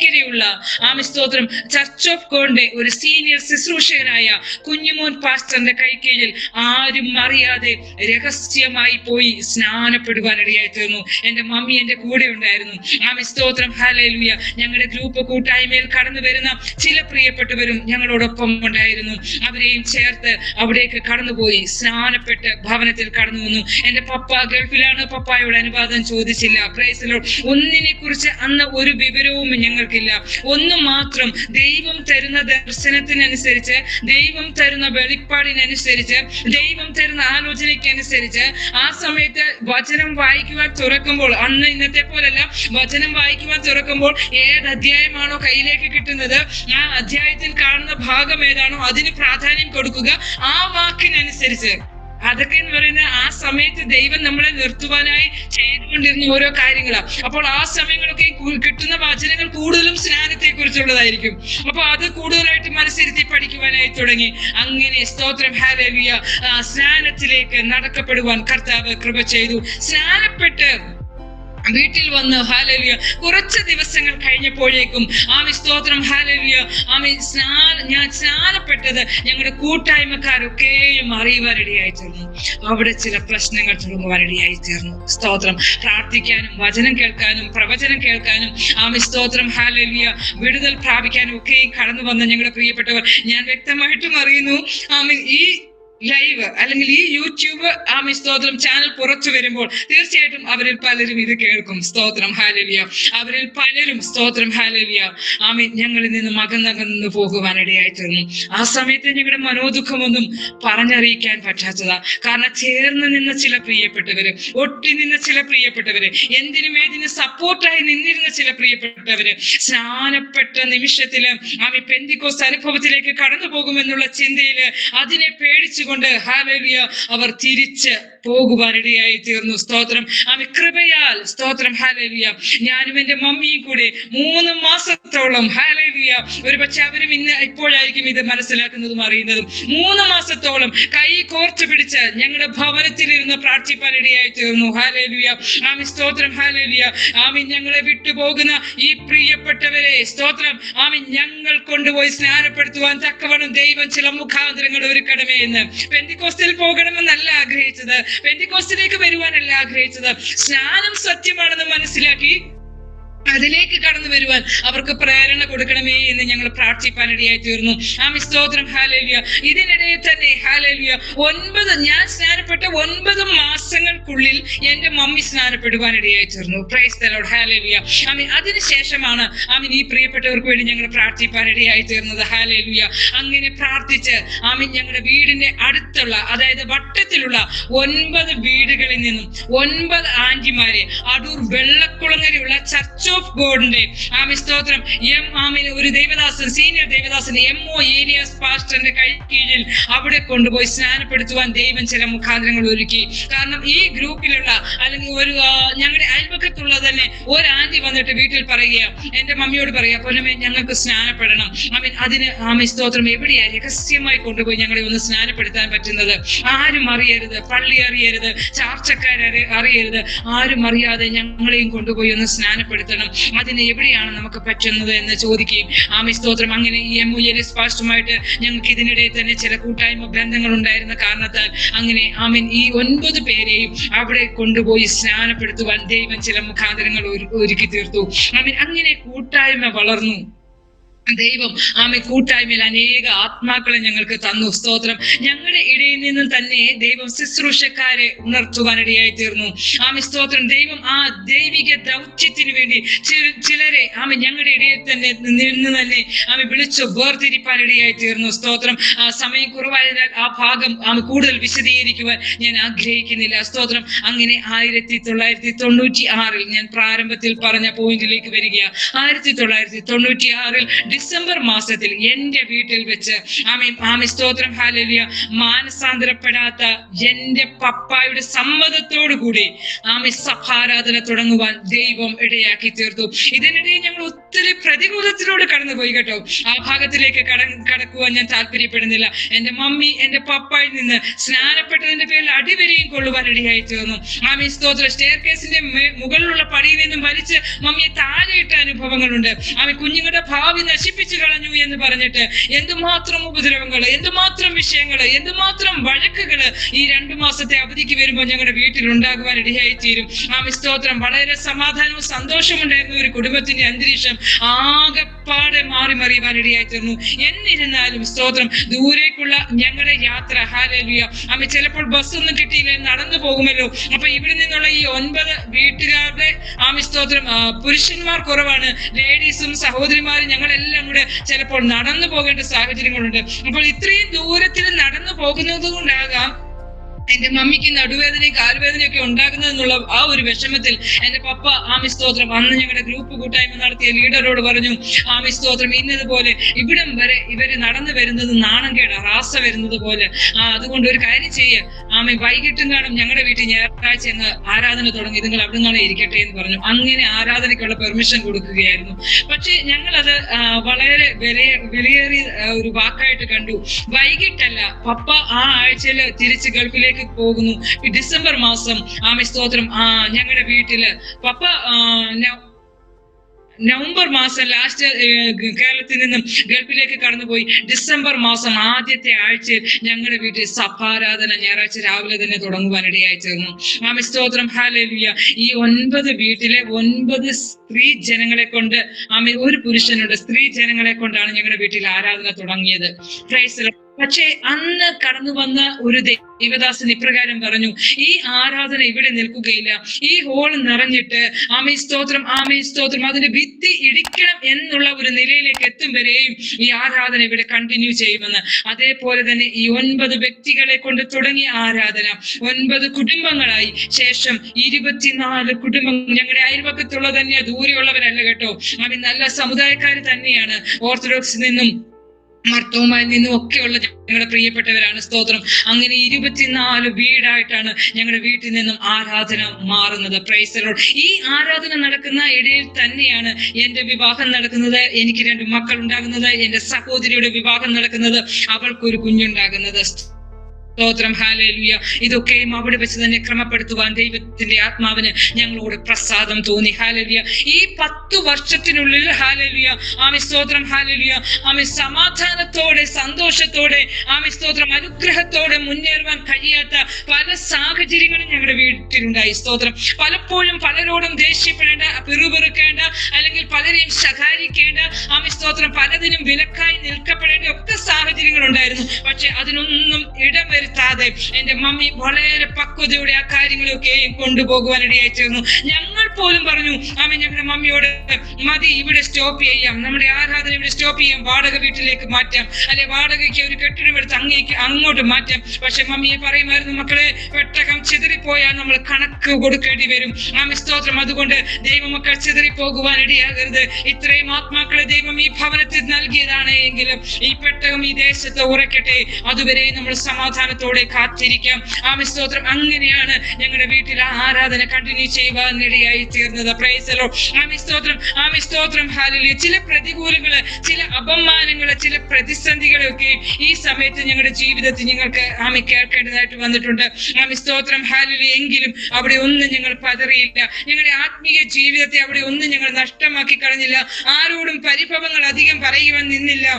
ിലുള്ള സ്തോത്രം ചർച്ച് ഓഫ് ഗോഡിന്റെ ഒരു സീനിയർ ശുശ്രൂഷകനായ കുഞ്ഞുമോൻ പാസ്റ്ററിന്റെ കൈക്കീഴിൽ ആരും അറിയാതെ രഹസ്യമായി പോയി സ്നാനപ്പെടുവാനിടയായി തീർന്നു. എന്റെ മമ്മി എന്റെ കൂടെ ഉണ്ടായിരുന്നു. സ്തോത്രം ഹല്ലേലൂയ. ഞങ്ങളുടെ ഗ്രൂപ്പ് കൂട്ടായ്മയിൽ കടന്നു വരുന്ന ചില പ്രിയപ്പെട്ടവരും ഞങ്ങളോടൊപ്പം ഉണ്ടായിരുന്നു. അവരെയും ചേർത്ത് അവിടേക്ക് കടന്നുപോയി സ്നാനപ്പെട്ട് ഭവനത്തിൽ കടന്നു വന്നു. എന്റെ പപ്പ ഗൾഫിലാണ്. പപ്പായോട് അനുവാദം ചോദിച്ചില്ല. Price the Lord. ഒന്നിനെ കുറിച്ച് അന്ന് ഒരു വിവരവും ഞങ്ങൾക്കില്ല. ഒന്ന് മാത്രം, ദൈവം തരുന്ന ദർശനത്തിനനുസരിച്ച്, ദൈവം തരുന്ന വെളിപ്പാടിനനുസരിച്ച്, ദൈവം തരുന്ന ആലോചനയ്ക്കനുസരിച്ച് ആ സമയത്ത് വചനം വായിക്കുവാൻ തുറക്കുമ്പോൾ, അന്ന് ഇന്നത്തെ പോലല്ല, വചനം വായിക്കുവാൻ തുറക്കുമ്പോൾ ഏത് അധ്യായമാണോ കയ്യിലേക്ക് കിട്ടുന്നത്, ആ അധ്യായത്തിൽ കാണുന്ന ഭാഗം ഏതാണോ അതിന് പ്രാധാന്യം കൊടുക്കുക. ആ വാക്കിനനുസരിച്ച്. അതൊക്കെ എന്ന് പറയുന്നത് ആ സമയത്ത് ദൈവം നമ്മളെ നിർത്തുവാനായി ചെയ്തുകൊണ്ടിരുന്ന ഓരോ കാര്യങ്ങളാണ്. അപ്പോൾ ആ സമയങ്ങളൊക്കെ കിട്ടുന്ന വചനങ്ങൾ കൂടുതലും സ്നാനത്തെ കുറിച്ചുള്ളതായിരിക്കും. അപ്പൊ അത് കൂടുതലായിട്ട് മനസ്സിരുത്തി പഠിക്കുവാനായി തുടങ്ങി. അങ്ങനെ സ്തോത്രം ഹല്ലേലൂയ സ്നാനത്തിലേക്ക് നടക്കപ്പെടുവാൻ കർത്താവ് കൃപ ചെയ്തു. സ്നാനപ്പെട്ട് വീട്ടിൽ വന്ന് ഹല്ലേലൂയ കുറച്ച് ദിവസങ്ങൾ കഴിഞ്ഞപ്പോഴേക്കും സ്തോത്രം ഹല്ലേലൂയ ഞാൻ സ്നാനപ്പെട്ടത് ഞങ്ങളുടെ കൂട്ടായ്മക്കാരൊക്കെയും അറിയുവാനിടയായി തീർന്നു. അവിടെ ചില പ്രശ്നങ്ങൾ തുടങ്ങുവാനിടയായി തീർന്നു. സ്തോത്രം. പ്രാർത്ഥിക്കാനും വചനം കേൾക്കാനും പ്രവചനം കേൾക്കാനും സ്തോത്രം ഹല്ലേലൂയ വിടുതൽ പ്രാപിക്കാനും ഒക്കെയും കടന്നു വന്ന ഞങ്ങളുടെ പ്രിയപ്പെട്ടവർ, ഞാൻ വ്യക്തമായിട്ടും അറിയുന്നു ഈ ലൈവ് അല്ലെങ്കിൽ ഈ യൂട്യൂബ് സ്തോത്രം ചാനൽ പുറത്തു വരുമ്പോൾ തീർച്ചയായിട്ടും അവരിൽ പലരും ഇത് കേൾക്കും. സ്തോത്രം ഹല്ലേലൂയ. അവരിൽ പലരും സ്തോത്രം ഹല്ലേലൂയ ഞങ്ങളിൽ നിന്ന് മകന്നകന്നു പോകുവാനിടയായി തീർന്നു. ആ സമയത്ത് ഞങ്ങളുടെ മനോദുഃഖമൊന്നും പറഞ്ഞറിയിക്കാൻ പറ്റാത്തതാ. കാരണം ചേർന്ന് നിന്ന ചില പ്രിയപ്പെട്ടവര്, ഒട്ടി നിന്ന ചില പ്രിയപ്പെട്ടവര്, എന്തിനും ഏതിനും സപ്പോർട്ടായി നിന്നിരുന്ന ചില പ്രിയപ്പെട്ടവര് സ്നാനപ്പെട്ട നിമിഷത്തില് പെന്തിക്കോസ്ത് അനുഭവത്തിലേക്ക് കടന്നു പോകുമെന്നുള്ള ചിന്തയില് അതിനെ പേടിച്ചു ഹല്ലേലൂയ അവർ തിരിച്ച് പോകുവാനിടയായി തീർന്നു. സ്തോത്രം. കൃപയാൽ സ്തോത്രം ഹല്ലേലൂയ ഞാനും എന്റെ മമ്മിയും കൂടെ 3 മാസത്തോളം ഹല്ലേലൂയ, ഒരു പക്ഷെ അവരും ഇപ്പോഴായിരിക്കും ഇത് മനസ്സിലാക്കുന്നതും അറിയുന്നതും, 3 മാസത്തോളം കൈ കോർത്ത് പിടിച്ച് ഞങ്ങളുടെ ഭവനത്തിലിരുന്ന് പ്രാർത്ഥിപ്പാനിടയായി തീർന്നു. ഹല്ലേലൂയ. സ്തോത്രം ഹല്ലേലൂയ. ഞങ്ങളെ വിട്ടുപോകുന്ന ഈ പ്രിയപ്പെട്ടവരെ സ്തോത്രം ഞങ്ങൾ കൊണ്ടുപോയി സ്നാനപ്പെടുത്തുവാൻ തക്കവണ്ണം ദൈവം ചില മുഖാന്തരങ്ങൾ ഒരുക്കണമേ എന്ന്. പെന്തിക്കോസ്തിൽ പോകണമെന്നല്ല ആഗ്രഹിച്ചത്, പെന്തിക്കോസ്തിലേക്ക് വരുവാനല്ല ആഗ്രഹിച്ചത്. സ്നാനം സത്യമാണെന്ന് മനസ്സിലാക്കി അതിലേക്ക് കടന്നു വരുവാൻ അവർക്ക് പ്രേരണ കൊടുക്കണമേ എന്ന് ഞങ്ങൾ പ്രാർത്ഥിപ്പാനിടയായി തീർന്നു. സ്തോത്രം ഹല്ലേലൂയ. ഇതിനിടയിൽ തന്നെ ഹല്ലേലൂയ ഞാൻ സ്നാനപ്പെട്ട 9 മാസങ്ങൾക്കുള്ളിൽ എന്റെ മമ്മി സ്നാനപ്പെടുവാനിടയായി തീർന്നു. Price the lord. ഹല്ലേലൂയ. അതിനുശേഷമാണ് ഈ പ്രിയപ്പെട്ടവർക്ക് വേണ്ടി ഞങ്ങൾ പ്രാർത്ഥിപ്പാനിടയായി തീർന്നത്. ഹല്ലേലൂയ. അങ്ങനെ പ്രാർത്ഥിച്ച് ഞങ്ങളുടെ വീടിന്റെ അടുത്തുള്ള, അതായത് വട്ടത്തിലുള്ള 9 വീടുകളിൽ നിന്നും 9 ആന്റിമാരെ അടൂർ വെള്ളക്കുളങ്ങരയുള്ള ചർച്ച് ഓഫ് ഗോഡിന്റെ സ്തോത്രം ഒരു ദേവദാസൻ, സീനിയർ ദേവദാസൻ MO ഏലിയാസ് പാസ്റ്ററിന്റെ കൈ കീഴിൽ അവിടെ കൊണ്ടുപോയി സ്നാനപ്പെടുത്തുവാൻ ദൈവം ചില മുഖാന്തരങ്ങൾ ഒരുക്കി. കാരണം ഈ ഗ്രൂപ്പിലുള്ള അല്ലെങ്കിൽ ഒരു ഞങ്ങളുടെ അയൽവക്കത്തുള്ള തന്നെ ഒരു ആന്റി വന്നിട്ട് വീട്ടിൽ പറയുക, എന്റെ മമ്മിയോട് പറയാ, പൊന്നമ്മേ ഞങ്ങൾക്ക് സ്നാനപ്പെടണം. അതിന് സ്തോത്രം എവിടെയാ രഹസ്യമായി കൊണ്ടുപോയി ഞങ്ങളെ ഒന്ന് സ്നാനപ്പെടുത്താൻ പറ്റുന്നത്? ആരും അറിയരുത്, പള്ളി അറിയരുത്, ചാർച്ചക്കാരെ അറിയരുത്, ആരും അറിയാതെ ഞങ്ങളെയും കൊണ്ടുപോയി ഒന്ന് സ്നാനപ്പെടുത്തണം. അതിന് എവിടെയാണ് നമുക്ക് പറ്റുന്നത് എന്ന് ചോദിക്കുകയും സ്തോത്രം അങ്ങനെ ഈ MOLS പാസ്റ്ററുമായിട്ട് ഞങ്ങൾക്ക് ഇതിനിടെ തന്നെ ചില കൂട്ടായ്മ ബന്ധങ്ങൾ ഉണ്ടായിരുന്ന കാരണത്താൽ അങ്ങനെ ഈ 9 പേരെയും അവിടെ കൊണ്ടുപോയി സ്നാനപ്പെടുത്തുവാൻ ദൈവം ചില മുഖാന്തരങ്ങൾ ഒരുക്കി തീർത്തു. അങ്ങനെ കൂട്ടായ്മ വളർന്നു. ദൈവം കൂട്ടായ്മയിൽ അനേക ആത്മാക്കളെ ഞങ്ങൾക്ക് തന്നു. സ്തോത്രം. ഞങ്ങളുടെ ഇടയിൽ നിന്നും തന്നെ ദൈവം ശുശ്രൂഷക്കാരെ ഉണർത്തുവാനിടയായി തീർന്നു. സ്തോത്രം. ദൈവം ആ ദൈവിക ദൗത്യത്തിന് വേണ്ടി ചിലരെ ഞങ്ങളുടെ ഇടയിൽ തന്നെ നിന്ന് തന്നെ വിളിച്ചു വേർതിരിപ്പാനിടയായി തീർന്നു. സ്തോത്രം. സമയം കുറവായതിനാൽ ആ ഭാഗം കൂടുതൽ വിശദീകരിക്കുവാൻ ഞാൻ ആഗ്രഹിക്കുന്നില്ല. സ്തോത്രം. അങ്ങനെ 1996 ഞാൻ പ്രാരംഭത്തിൽ പറഞ്ഞ പോയിന്റിലേക്ക് വരികയാണ്. 1996 ഡിസംബർ മാസത്തിൽ എന്റെ വീട്ടിൽ വെച്ച് സ്തോത്രം ഹല്ലേലൂയ മാനസാന്തരപ്പെടാത്ത എന്റെ പപ്പായുടെ സമ്മതത്തോടു കൂടി സഭാരാധന തുടങ്ങുവാൻ ദൈവം ഇടയാക്കി തീർത്തു. ഇതിനിടെ ഞങ്ങൾ ഒത്തിരി പ്രതികൂലത്തിലൂടെ കടന്നുപോയി കേട്ടോ. ആ ഭാഗത്തിലേക്ക് കടക്കുവാൻ ഞാൻ താല്പര്യപ്പെടുന്നില്ല. എന്റെ മമ്മി എന്റെ പപ്പായിൽ നിന്ന് സ്നാനപ്പെട്ടതിന്റെ പേരിൽ അടിവരെയും കൊള്ളുവാൻ ഇടയായി തീർന്നു. സ്തോത്രം. സ്റ്റെയർ കേസിന്റെ മുകളിലുള്ള പടിയിൽ നിന്നും വലിച്ച് മമ്മിയെ താഴെ ഇട്ട അനുഭവങ്ങളുണ്ട്. കുഞ്ഞുങ്ങളുടെ ഭാവി നശിപ്പിച്ചു കളഞ്ഞു എന്ന് പറഞ്ഞിട്ട് എന്തുമാത്രം ഉപദ്രവങ്ങള്, എന്തുമാത്രം വിഷയങ്ങള്, എന്തുമാത്രം വഴക്കുകള് ഈ 2 മാസത്തെ അവധിക്ക് വരുമ്പോൾ ഞങ്ങളുടെ വീട്ടിൽ ഉണ്ടാകുവാൻ ഇടയായി തീരും. സ്തോത്രം. വളരെ സമാധാനവും സന്തോഷവും ഉണ്ടായിരുന്ന ഒരു കുടുംബത്തിന്റെ അന്തരീക്ഷം ആകെപ്പാടെ മാറി മറിയുവാൻ ഇടയായി തീർന്നു. എന്നിരുന്നാലും സ്തോത്രം ദൂരേക്കുള്ള ഞങ്ങളുടെ യാത്ര ഹല്ലേലൂയ ചിലപ്പോൾ ബസ്സൊന്നും കിട്ടിയില്ല, നടന്നു പോകുമല്ലോ. അപ്പൊ ഇവിടെ നിന്നുള്ള ഈ 9 വീട്ടുകാരുടെ സ്തോത്രം പുരുഷന്മാർ കുറവാണ്, ലേഡീസും സഹോദരിമാരും ഞങ്ങളെല്ലാം കൂടെ ചിലപ്പോൾ നടന്നു പോകേണ്ട സാഹചര്യങ്ങളുണ്ട്. അപ്പോൾ ഇത്രയും ദൂരത്തിൽ നടന്നു പോകുന്നത് കൊണ്ടാകാം എന്റെ മമ്മിക്ക് നടുവേദനയും കാലുവേദനയൊക്കെ ഉണ്ടാകുന്നതെന്നുള്ള ആ ഒരു വിഷമത്തിൽ എന്റെ പപ്പ സ്തോത്രം അന്ന് ഞങ്ങളുടെ ഗ്രൂപ്പ് കൂട്ടായ്മ നടത്തിയ ലീഡറോട് പറഞ്ഞു, സ്തോത്രം ഇന്നതുപോലെ ഇവിടം വരെ ഇവര് നടന്നു വരുന്നത് നാണം കേട റാസ വരുന്നത് പോലെ, അതുകൊണ്ട് ഒരു കാര്യം ചെയ്യ് വൈകിട്ടും കാണും ഞങ്ങളുടെ വീട്ടിൽ ഞായറാഴ്ച അങ്ങ് ആരാധന തുടങ്ങി, നിങ്ങൾ അവിടെ നിന്നാണ് ഇരിക്കട്ടെ എന്ന് പറഞ്ഞു. അങ്ങനെ ആരാധനയ്ക്കുള്ള പെർമിഷൻ കൊടുക്കുകയായിരുന്നു. പക്ഷെ ഞങ്ങളത് വളരെ വിലയേറിയ ഒരു വാക്കായിട്ട് കണ്ടു. വൈകിട്ടല്ല, പപ്പ ആ ആഴ്ചയിൽ തിരിച്ച് ഗൾഫിലേക്ക് പോകുന്നു. ഡിസംബർ മാസം സ്തോത്രം ഞങ്ങളുടെ വീട്ടില് പപ്പ നവംബർ മാസം ലാസ്റ്റ് കേരളത്തിൽ നിന്നും ഗൾഫിലേക്ക് കടന്നുപോയി. ഡിസംബർ മാസം ആദ്യത്തെ ആഴ്ചയിൽ ഞങ്ങളുടെ വീട്ടിൽ സഭാരാധന ഞായറാഴ്ച രാവിലെ തന്നെ തുടങ്ങുവാനിടയായി തീർന്നു. സ്തോത്രം ഹല്ലേലൂയ. ഈ 9 വീട്ടിലെ 9 സ്ത്രീ ജനങ്ങളെ കൊണ്ട് ഒരു പുരുഷനുണ്ട്, സ്ത്രീ ജനങ്ങളെ കൊണ്ടാണ് ഞങ്ങളുടെ വീട്ടിൽ ആരാധന തുടങ്ങിയത്. Price the Lord. പക്ഷേ അന്ന് കടന്നു വന്ന ഒരു ദൈവദാസൻ ഇപ്രകാരം പറഞ്ഞു, ഈ ആരാധന ഇവിടെ നിൽക്കുകയില്ല, ഈ ഹോൾ നിറഞ്ഞിട്ട് സ്തോത്രം സ്തോത്രം അതിന്റെ ഭിത്തി ഇടിക്കണം എന്നുള്ള ഒരു നിലയിലേക്ക് എത്തും വരെയും ഈ ആരാധന ഇവിടെ കണ്ടിന്യൂ ചെയ്യുമെന്ന്. അതേപോലെ തന്നെ ഈ 9 വ്യക്തികളെ കൊണ്ട് തുടങ്ങിയ ആരാധന 9 കുടുംബങ്ങളായി ശേഷം 24 കുടുംബങ്ങൾ. ഞങ്ങളുടെ അയൽവക്കത്തുള്ള തന്നെയാ, ദൂരെയുള്ളവരല്ല കേട്ടോ. നല്ല സമുദായക്കാർ തന്നെയാണ്. ഓർത്തഡോക്സിൽ നിന്നും മർത്തോമയിൽ നിന്നും ഒക്കെയുള്ള ഞങ്ങളുടെ പ്രിയപ്പെട്ടവരാണ്. സ്തോത്രം. അങ്ങനെ 24 വീടായിട്ടാണ് ഞങ്ങളുടെ വീട്ടിൽ നിന്നും ആരാധന മാറുന്നത്. Price the Lord. ഈ ആരാധന നടക്കുന്ന ഇടയിൽ തന്നെയാണ് എന്റെ വിവാഹം നടക്കുന്നത്, എനിക്ക് 2 മക്കൾ ഉണ്ടാകുന്നത്, എന്റെ സഹോദരിയുടെ വിവാഹം നടക്കുന്നത്, അവൾക്കൊരു കുഞ്ഞുണ്ടാകുന്നത്. സ്തോത്രം ഹല്ലേലൂയ. ഇതൊക്കെയും അവിടെ വെച്ച് തന്നെ ക്രമപ്പെടുത്തുവാൻ ദൈവത്തിന്റെ ആത്മാവിന് ഞങ്ങളോട് പ്രസാദം തോന്നി. ഹല്ലേലൂയ. ഈ 10 വർഷത്തിനുള്ളിൽ ഹല്ലേലൂയ സ്തോത്രം ഹല്ലേലൂയ സമാധാനത്തോടെ സന്തോഷത്തോടെ സ്തോത്രം അനുഗ്രഹത്തോടെ മുന്നേറുവാൻ കഴിയാത്ത പല സാഹചര്യങ്ങളും ഞങ്ങളുടെ വീട്ടിലുണ്ടായി. സ്തോത്രം. പലപ്പോഴും പലരോടും ദേഷ്യപ്പെടേണ്ട, പിറുപിറുക്കേണ്ട, അല്ലെങ്കിൽ പലരെയും ശകാരിക്കേണ്ട സ്തോത്രം പലതിനും വിലക്കായി നിൽക്കപ്പെടേണ്ട ഒക്കെ സാഹചര്യങ്ങൾ ഉണ്ടായിരുന്നു. പക്ഷെ അതിനൊന്നും ഇടം വരുത്താതെ എന്റെ മമ്മി വളരെ പക്വതയോടെ ആ കാര്യങ്ങളൊക്കെയും കൊണ്ടുപോകുവാനിടയായി ചേർന്നു. ഞങ്ങൾ പോലും പറഞ്ഞു ഞങ്ങളുടെ മമ്മിയോട്, മതി ഇവിടെ സ്റ്റോപ്പ് ചെയ്യാം, നമ്മുടെ ആരാധന ഇവിടെ സ്റ്റോപ്പ് ചെയ്യാം, വാടക വീട്ടിലേക്ക് മാറ്റാം, അല്ലെ വാടകയ്ക്ക് ഒരു കെട്ടിടം എടുത്ത് അങ്ങോട്ട് മാറ്റാം. പക്ഷെ മമ്മിയെ പറയുമായിരുന്നു, മക്കളെ പെട്ടകം ചിതറിപ്പോയാൽ നമ്മൾ കണക്ക് കൊടുക്കേണ്ടി വരും. സ്തോത്രം. അതുകൊണ്ട് ദൈവമക്കൾ ചിതറിപ്പോകുവാൻ ഇടയാകരുത്. ഇത്രയും ആത്മാക്കളെ ദൈവം ഈ ഭവനത്തിൽ നൽകിയതാണ് എങ്കിലും ഈ പെട്ടകം ഈ ദേശത്ത് ഉറക്കട്ടെ, അതുവരെ നമ്മൾ സമാധാനത്തോടെ കാത്തിരിക്കാം. സ്തോത്രം. അങ്ങനെയാണ് ഞങ്ങളുടെ വീട്ടിൽ ആരാധന കണ്ടിന്യൂ ചെയ്യുവാൻ ഇടയായി തീർന്നത്. Price the lord. ആമേൻ സ്തോത്രം. ആമേൻ സ്തോത്രം. ഹല്ലേലൂയ. ചില പ്രതികൂലങ്ങള്, ചില അപമാനങ്ങള്, ചില പ്രതിസന്ധികളൊക്കെ ഈ സമയത്ത് ഞങ്ങളുടെ ജീവിതത്തിൽ ഞങ്ങൾക്ക് ആമേൻ കേൾക്കേണ്ടതായിട്ട് വന്നിട്ടുണ്ട്. ആമേൻ സ്തോത്രം. ഹല്ലേലൂയ. എങ്കിലും അവിടെ ഒന്നും ഞങ്ങൾ പതറിയില്ല. ഞങ്ങളുടെ ആത്മീയ ജീവിതത്തെ അവിടെ ഒന്നും ഞങ്ങൾ നഷ്ടമാക്കി കളഞ്ഞില്ല. ആരോടും പരിഭവങ്ങൾ അധികം പറയുവാൻ നിന്നില്ല.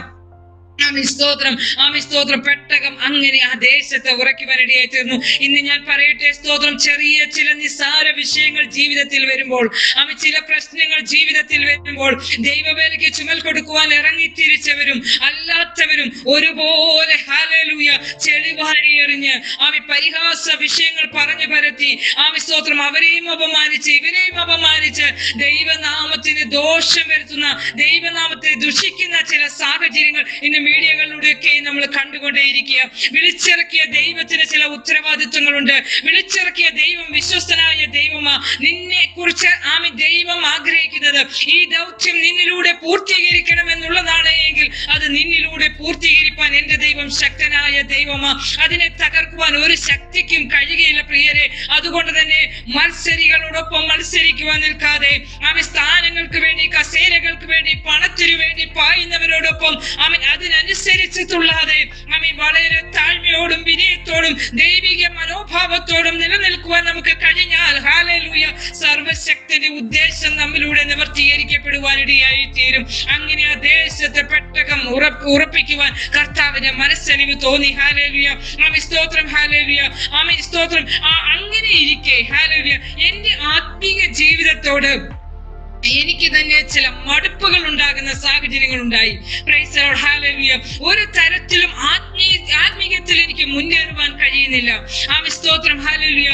ആമേൻ സ്തോത്രം. ആമേൻ സ്തോത്രം. പെട്ടകം അങ്ങനെ ആ ദേശത്തെ ഉറക്കുവാനിടയായി തീർന്നു. ഇന്ന് ഞാൻ പറയട്ടെ സ്തോത്രം, ചെറിയ ചില നിസ്സാര വിഷയങ്ങൾ ജീവിതത്തിൽ വരുമ്പോൾ, ആമേൻ ചില പ്രശ്നങ്ങൾ ജീവിതത്തിൽ വരുമ്പോൾ, ദൈവവേലയ്ക്ക് ചുമൽ കൊടുക്കുവാൻ ഇറങ്ങിത്തിരിച്ചവരും അല്ലാത്തവരും ഒരുപോലെ ഹല്ലേലൂയ ചെളിവാരി എറിഞ്ഞ് ആമേൻ പരിഹാസ വിഷയങ്ങൾ പറഞ്ഞു പരത്തി, ആമേൻ സ്തോത്രം, അവരെയും അപമാനിച്ച് ഇവരെയും അപമാനിച്ച് ദൈവനാമത്തിന് ദോഷം വരുത്തുന്ന, ദൈവനാമത്തെ ദുഷിക്കുന്ന ചില സാഹചര്യങ്ങൾ ഇന്ന് മീഡിയകളിലൂടെയൊക്കെ നമ്മൾ കണ്ടുകൊണ്ടേയിരിക്കുക. വിളിച്ചിറക്കിയ ദൈവത്തിന് ചില ഉത്തരവാദിത്വങ്ങളുണ്ട്. വിളിച്ചിറക്കിയ ദൈവം വിശ്വസ്തനായ ദൈവമാ. നിന്നെ കുറിച്ച് ആമേൻ ദൈവം ആഗ്രഹിക്കുന്നത് ഈ ദൗത്യം നിന്നിലൂടെ പൂർത്തീകരിക്കണം എന്നുള്ളതാണ് എങ്കിൽ അത് നിന്നിലൂടെ പൂർത്തീകരിക്കാൻ എന്റെ ദൈവം ശക്തനായ ദൈവമാ. അതിനെ തകർക്കുവാൻ ഒരു ശക്തിക്കും കഴിയുകയില്ല പ്രിയരെ. അതുകൊണ്ട് തന്നെ മത്സരികളോടൊപ്പം മത്സരിക്കുവാൻ നിൽക്കാതെ, ആമേൻ സ്ഥാനങ്ങൾക്ക് വേണ്ടി, കസേരകൾക്ക് വേണ്ടി, പണത്തിനു വേണ്ടി പായുന്നവരോടൊപ്പം ആമേൻ അതിനനുസരിച്ച് തുള്ളാതെ ആമേൻ വളരെ താഴ്മയോടും വിനയത്തോടും ദൈവിക മനോഭാവത്തോടും നിലനിൽക്കുവാൻ നമുക്ക് കഴിഞ്ഞാൽ ഹല്ലേലൂയ സർവശക്തന്റെ ഉദ്ദേശം നമ്മിലൂടെ നിവർത്തീകരിക്കപ്പെടുവാനിടയായി തീരും. അങ്ങനെ ആ ദേശത്തെ പെട്ടകം ഉറപ്പിക്കുവാൻ കർത്താവിന്റെ മനസ്സലിവ് തോന്നി. ഹല്ലേലൂയ. ആമേൻ സ്തോത്രം. ഹല്ലേലൂയ. ആമേൻ സ്തോത്രം. അങ്ങനെ ഇരിക്കെ ഹല്ലേലൂയ എന്റെ ആത്മീയ ജീവിതത്തോട് എനിക്ക് തന്നെ ചില മടുപ്പുകൾ ഉണ്ടാകുന്ന സാഹചര്യങ്ങൾ ഉണ്ടായി. Price the lord. ഹല്ലേലൂയ. ഒരു തരത്തിലും ആത്മീയത്തിൽ എനിക്ക് മുന്നേറുവാൻ കഴിയുന്നില്ല. ആമേൻ സ്തോത്രം. ഹല്ലേലൂയ.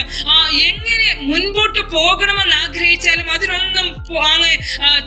എങ്ങനെ മുൻപോട്ട് പോകണമെന്ന് ആഗ്രഹിച്ചാലും അതിനൊന്നും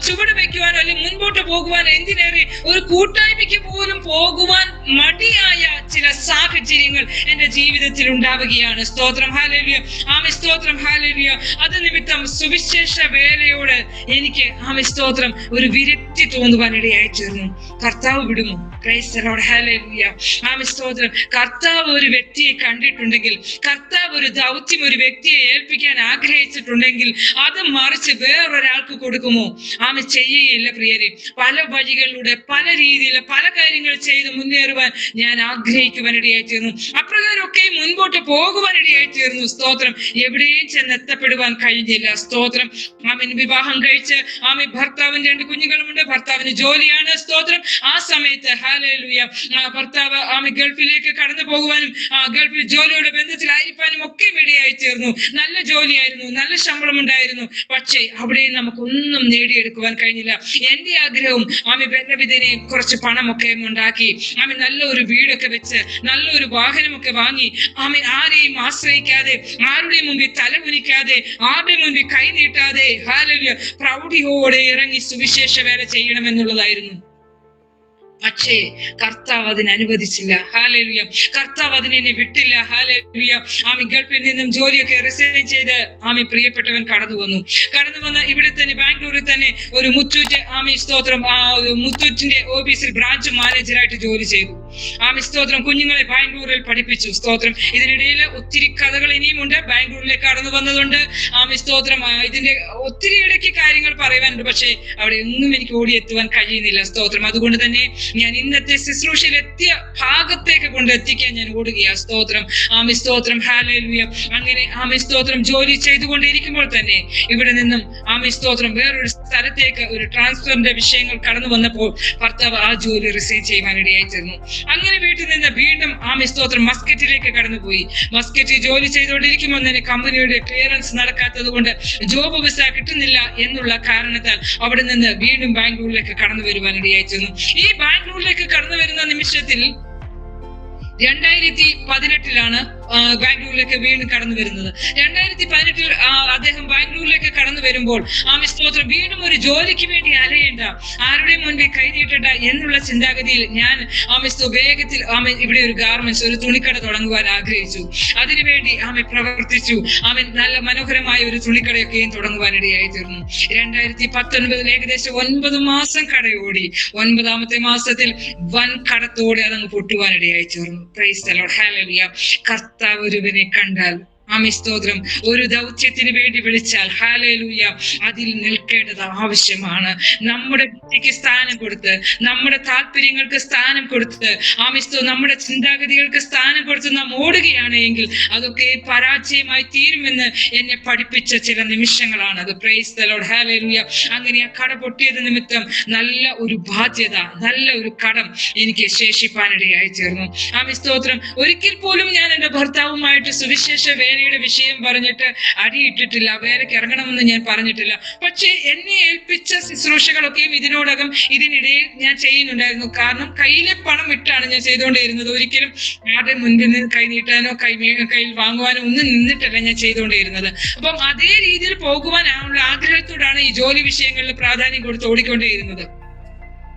ചുവട് വെക്കുവാനോ അല്ലെങ്കിൽ മുൻപോട്ട് പോകുവാനോ, എന്തിനേറെ ഒരു കൂട്ടായ്മയ്ക്ക് പോലും പോകുവാൻ മടിയായ ചില സാഹചര്യങ്ങൾ എന്റെ ജീവിതത്തിൽ ഉണ്ടാവുകയാണ്. സ്തോത്രം. ഹല്ലേലൂയ. ആമേൻ സ്തോത്രം. ഹല്ലേലൂയ. അത് നിമിത്തം സുവിശേഷ വേലയോട് എനിക്ക് ആമേൻ സ്തോത്രം ഒരു വിരക്തി തോന്നുവാനിടയായി തീർന്നു. കർത്താവ് വിടുമോ? Price the lord. ഹല്ലേലൂയ. ആമേൻ സ്തോത്രം. കർത്താവ് ഒരു വ്യക്തിയെ കണ്ടിട്ടുണ്ടെങ്കിൽ, കർത്താവ് ഒരു ദൗത്യം ഒരു വ്യക്തിയെ ഏൽപ്പിക്കാൻ ആഗ്രഹിച്ചിട്ടുണ്ടെങ്കിൽ അത് മറിച്ച് വേറൊരാൾക്ക് കൊടുക്കുമോ? ആമേൻ ചെയ്യുകയില്ല പ്രിയരെ. പല വഴികളിലൂടെ പല രീതിയിൽ പല കാര്യങ്ങൾ ചെയ്ത് മുന്നേറുവാൻ ഞാൻ ആഗ്രഹിക്കുവാനിടയായി തീർന്നു. അപ്രകാരമൊക്കെ മുൻപോട്ട് പോകുവാനിടയായി തീർന്നു. സ്തോത്രം. എവിടെയും ചെന്നെത്തപ്പെടുവാൻ കഴിഞ്ഞില്ല. സ്തോത്രം. ആമേൻ വിവാഹം കഴിച്ച് ആമേൻ ഭർത്താവിന് 2 കുഞ്ഞുങ്ങളുമുണ്ട്. ഭർത്താവിന് ജോലിയാണ്. സ്തോത്രം. ആ സമയത്ത് ഹല്ലേലൂയ ഭർത്താവ് ആമേൻ ഗൾഫിലേക്ക് കടന്നു പോകുവാനും ഗൾഫിൽ ജോലിയുടെ ബന്ധത്തിലായിരിക്കാനും ഒക്കെ ഇടയായി തീർന്നു. നല്ല ജോലിയായിരുന്നു, നല്ല ശമ്പളം ഉണ്ടായിരുന്നു. പക്ഷേ അവിടെ നമുക്കൊന്നും നേടിയെടുക്കുവാൻ കഴിഞ്ഞില്ല. എന്റെ ആഗ്രഹവും ആമേൻ ബന്ധവിധനെ കുറച്ച് പണമൊക്കെ ഉണ്ടാക്കി ആമേൻ നല്ലൊരു വീടൊക്കെ വെച്ച് നല്ലൊരു വാഹനമൊക്കെ വാങ്ങി ആമേൻ ആരെയും ആശ്രയിക്കാതെ, ആരുടെയും മുമ്പിൽ തലകുനിക്കാതെ, ആരുടെയും മുമ്പിൽ കൈ നീട്ടാതെ ഹല്ലേലൂയ പ്രൗഢിയോടെ ഇറങ്ങി സുവിശേഷ വേല ചെയ്യണമെന്നുള്ളതായിരുന്നു. പക്ഷേ കർത്താവ് അതിന് അനുവദിച്ചില്ല. ഹല്ലേലൂയ. കർത്താവ് അതിനെ വിട്ടില്ല. ഹല്ലേലൂയ. ആമേൻ ഗൾഫിൽ നിന്നും ജോലിയൊക്കെ റിസൈൻ ചെയ്ത് ആമേൻ പ്രിയപ്പെട്ടവൻ കടന്നു വന്ന് ഇവിടെ തന്നെ ബാംഗ്ലൂരിൽ തന്നെ ഒരു മുത്തൂറ്റ് ആമേൻ സ്തോത്രം മുത്തൂറ്റിന്റെ ഓഫീസിൽ ബ്രാഞ്ച് മാനേജറായിട്ട് ജോലി ചെയ്തു. ആമേൻ സ്തോത്രം. കുഞ്ഞുങ്ങളെ ബാംഗ്ലൂരിൽ പഠിപ്പിച്ചു. സ്തോത്രം. ഇതിനിടയിൽ ഒത്തിരി കഥകൾ ഇനിയുമുണ്ട്. ബാംഗ്ലൂരിലേക്ക് കടന്നു വന്നതുകൊണ്ട് ആമേൻ സ്തോത്രം ഇതിന്റെ ഒത്തിരി ഇടയ്ക്ക് കാര്യങ്ങൾ പറയുവാനുണ്ട്. പക്ഷേ അവിടെ ഒന്നും എനിക്ക് ഓടിയെത്തുവാൻ കഴിയുന്നില്ല. സ്തോത്രം. അതുകൊണ്ട് തന്നെ ഞാൻ ഇന്നത്തെ ശുശ്രൂഷയിൽ എത്തിയ ഭാഗത്തേക്ക് കൊണ്ടെത്തിക്കാൻ ഞാൻ ഓടുകയാ. സ്തോത്രം. ആമേൻ സ്തോത്രം. ഹല്ലേലൂയ. അങ്ങനെ ആമേൻ സ്തോത്രം ജോലി ചെയ്തുകൊണ്ടിരിക്കുമ്പോൾ തന്നെ ഇവിടെ നിന്നും ആമേൻ സ്തോത്രം വേറൊരു സ്ഥലത്തേക്ക് ഒരു ട്രാൻസ്ഫറിന്റെ വിഷയങ്ങൾ കടന്നു വന്നപ്പോൾ ഭർത്താവ് ആ ജോലി റിസൈൻ ചെയ്യുവാനിടയായി തീർന്നു. അങ്ങനെ വീട്ടിൽ നിന്ന് വീണ്ടും ആമേൻ സ്തോത്രം മസ്കറ്റിലേക്ക് കടന്നുപോയി. മസ്കറ്റിൽ ജോലി ചെയ്തുകൊണ്ടിരിക്കുമ്പോൾ തന്നെ കമ്പനിയുടെ ക്ലിയറൻസ് നടക്കാത്തത് കൊണ്ട് ജോബ് വിസ കിട്ടുന്നില്ല എന്നുള്ള കാരണത്താൽ അവിടെ നിന്ന് വീണ്ടും ബാംഗ്ലൂരിലേക്ക് കടന്നു വരുവാനിടയായി തീർന്നു. ഈ ബാംഗ്ലൂരിലേക്ക് കടന്നു വരുന്ന നിമിഷത്തിൽ 2018 ബാംഗ്ലൂരിലേക്ക് വീണ്ടും കടന്നു വരുന്നത്. 2018 അദ്ദേഹം ബാംഗ്ലൂരിലേക്ക് കടന്നു വരുമ്പോൾ ആമേൻ സ്തോത്രം വീണ്ടും ഒരു ജോലിക്ക് വേണ്ടി അലയേണ്ട, ആരുടെയും മുൻപിൽ കൈനീട്ടേണ്ട എന്നുള്ള ചിന്താഗതിയിൽ ഞാൻ ആമേൻ വേഗത്തിൽ ആമേൻ ഇവിടെ ഒരു ഗാർമെന്റ്സ് ഒരു തുണിക്കട തുടങ്ങുവാൻ ആഗ്രഹിച്ചു. അതിനുവേണ്ടി ആമേൻ പ്രവർത്തിച്ചു. ആമേൻ നല്ല മനോഹരമായ ഒരു തുണിക്കടയൊക്കെയും തുടങ്ങുവാനിടയായി തീർന്നു. 2019 ഏകദേശം 9 മാസം കടയോടി. 9ാമത്തെ മാസത്തിൽ വൻ കടത്തോടെ അതങ്ങ് പൊട്ടുവാനിടയായി തീർന്നു. Price the lord. ഹല്ലേലൂയ. കർത്താവ് ഒരുവനെ കണ്ടാൽ ആമേ സ്തോത്രം, ഒരു ദൗത്യത്തിന് വേണ്ടി വിളിച്ചാൽ ഹല്ലേലൂയ അതിൽ നിൽക്കേണ്ടത് ആവശ്യമാണ്. നമ്മുടെ ബുദ്ധിക്ക് സ്ഥാനം കൊടുത്ത്, നമ്മുടെ താല്പര്യങ്ങൾക്ക് സ്ഥാനം കൊടുത്ത്, ആമേ സ്തോത്രം, നമ്മുടെ ചിന്താഗതികൾക്ക് സ്ഥാനം കൊടുത്ത് നാം ഓടുകയാണ് എങ്കിൽ അതൊക്കെ പരാജയമായി തീരുമെന്ന് എന്നെ പഠിപ്പിച്ച ചില നിമിഷങ്ങളാണ് അത്. Price the lord, hallelujah. അങ്ങനെ ആ കട പൊട്ടിയത് നിമിത്തം നല്ല ഒരു ബാധ്യത, നല്ല ഒരു കടം എനിക്ക് ശേഷിപ്പാനിടയായി തീർന്നു. ആമേ സ്തോത്രം. ഒരിക്കൽ പോലും ഞാൻ എന്റെ ഭർത്താവുമായിട്ട് സുവിശേഷ വേലയുടെ വിഷയം പറഞ്ഞിട്ട് അടിയിട്ടിട്ടില്ല, വേലയ്ക്ക് ഇറങ്ങണമെന്ന് ഞാൻ പറഞ്ഞിട്ടില്ല. പക്ഷെ എന്നെ ഏൽപ്പിച്ച ശുശ്രൂഷകളൊക്കെയും ഇതിനിടയിൽ ഞാൻ ചെയ്യുന്നുണ്ടായിരുന്നു. കാരണം കയ്യിലെ പണം ഇട്ടാണ് ഞാൻ ചെയ്തുകൊണ്ടിരുന്നത്. ഒരിക്കലും ആരുടെ മുൻപിൽ നിന്ന് കൈ നീട്ടാനോ കയ്യിൽ വാങ്ങുവാനോ ഒന്നും നിന്നിട്ടല്ല ഞാൻ ചെയ്തുകൊണ്ടിരുന്നത്. അപ്പം അതേ രീതിയിൽ പോകുവാനുള്ള ആഗ്രഹത്തോടാണ് ഈ ജോലി വിഷയങ്ങളിൽ പ്രാധാന്യം കൊടുത്ത് ഓടിക്കൊണ്ടേയിരുന്നത്.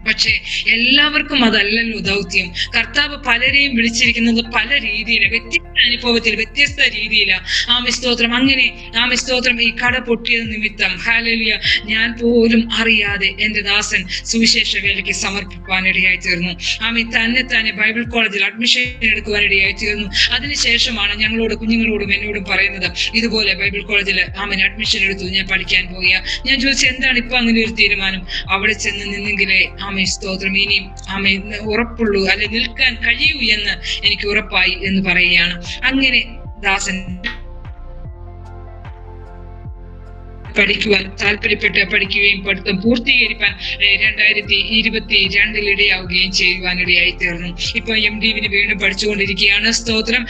പക്ഷെ എല്ലാവർക്കും അതല്ലല്ലോ ദൗത്യം. കർത്താവ് പലരെയും വിളിച്ചിരിക്കുന്നത് പല രീതിയിൽ, വ്യത്യസ്ത അനുഭവത്തിൽ, വ്യത്യസ്ത രീതിയിലാണ്. ആമേ സ്തോത്രം. അങ്ങനെ ആമേ സ്തോത്രം, ഈ കട പൊട്ടിയത് നിമിത്തം ഹല്ലേലൂയ ഞാൻ പോലും അറിയാതെ എന്റെ ദാസൻ സുവിശേഷ വേലയ്ക്ക് സമർപ്പിക്കാനിടയായി തീർന്നു. ആമേ തന്നെ ബൈബിൾ കോളേജിൽ അഡ്മിഷൻ എടുക്കുവാനിടയായി തീർന്നു. അതിനുശേഷമാണ് കുഞ്ഞുങ്ങളോടും എന്നോടും പറയുന്നത്, ഇതുപോലെ ബൈബിൾ കോളേജിൽ ആമൻ അഡ്മിഷൻ എടുത്തു, ഞാൻ പഠിക്കാൻ പോവുക. ഞാൻ ചോദിച്ചു, എന്താണ് ഇപ്പൊ അങ്ങനെ ഒരു തീരുമാനം? അവിടെ ചെന്ന് നിന്നെങ്കിലേ ആമേ സ്തോത്രം ഇനിയും ആമേ ഉറപ്പുള്ളൂ, അല്ലെ നിൽക്കാൻ കഴിയൂ എന്ന് എനിക്ക് ഉറപ്പായി എന്ന് പറയുകയാണ്. അങ്ങനെ ദാസൻ പഠിക്കുവാൻ താല്പര്യപ്പെട്ട് പഠിക്കുകയും പഠിത്തം പൂർത്തീകരിക്കാൻ 2022 ഇടയാവുകയും ചെയ്യുവാനിടയായി തീർന്നു. ഇപ്പൊ MDന് വീണ്ടും പഠിച്ചുകൊണ്ടിരിക്കുകയാണ്. സ്തോത്രം.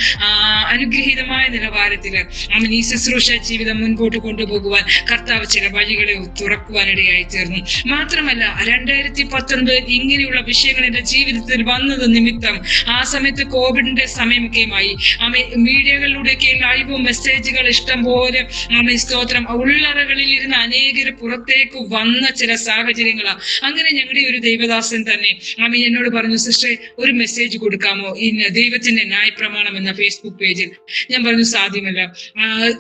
അനുഗ്രഹീതമായ നിലവാരത്തില് അവൻ ഈ ശുശ്രൂഷ ജീവിതം മുൻപോട്ട് കൊണ്ടുപോകുവാൻ കർത്താവ് ചില വഴികളെ തുറക്കുവാനിടയായി തീർന്നു. മാത്രമല്ല 2019 ഇങ്ങനെയുള്ള വിഷയങ്ങൾ എന്റെ ജീവിതത്തിൽ വന്നത് നിമിത്തം, ആ സമയത്ത് കോവിഡിന്റെ സമയമൊക്കെയുമായി മീഡിയകളിലൂടെയൊക്കെ ലൈവ് മെസ്സേജുകൾ ഇഷ്ടം പോലെ സ്തോത്രം ഉള്ളറകൾ ഇരുന്ന് അനേകര് പുറത്തേക്ക് വന്ന ചില സാഹചര്യങ്ങളാ. അങ്ങനെ ഞങ്ങളുടെ ഒരു ദൈവദാസൻ തന്നെ എന്നോട് പറഞ്ഞു, സിസ്റ്ററെ ഒരു മെസ്സേജ് കൊടുക്കാമോ ദൈവത്തിന്റെ ന്യായപ്രമാണം എന്ന ഫേസ്ബുക്ക് പേജിൽ? ഞാൻ പറഞ്ഞു, സാധ്യമല്ല.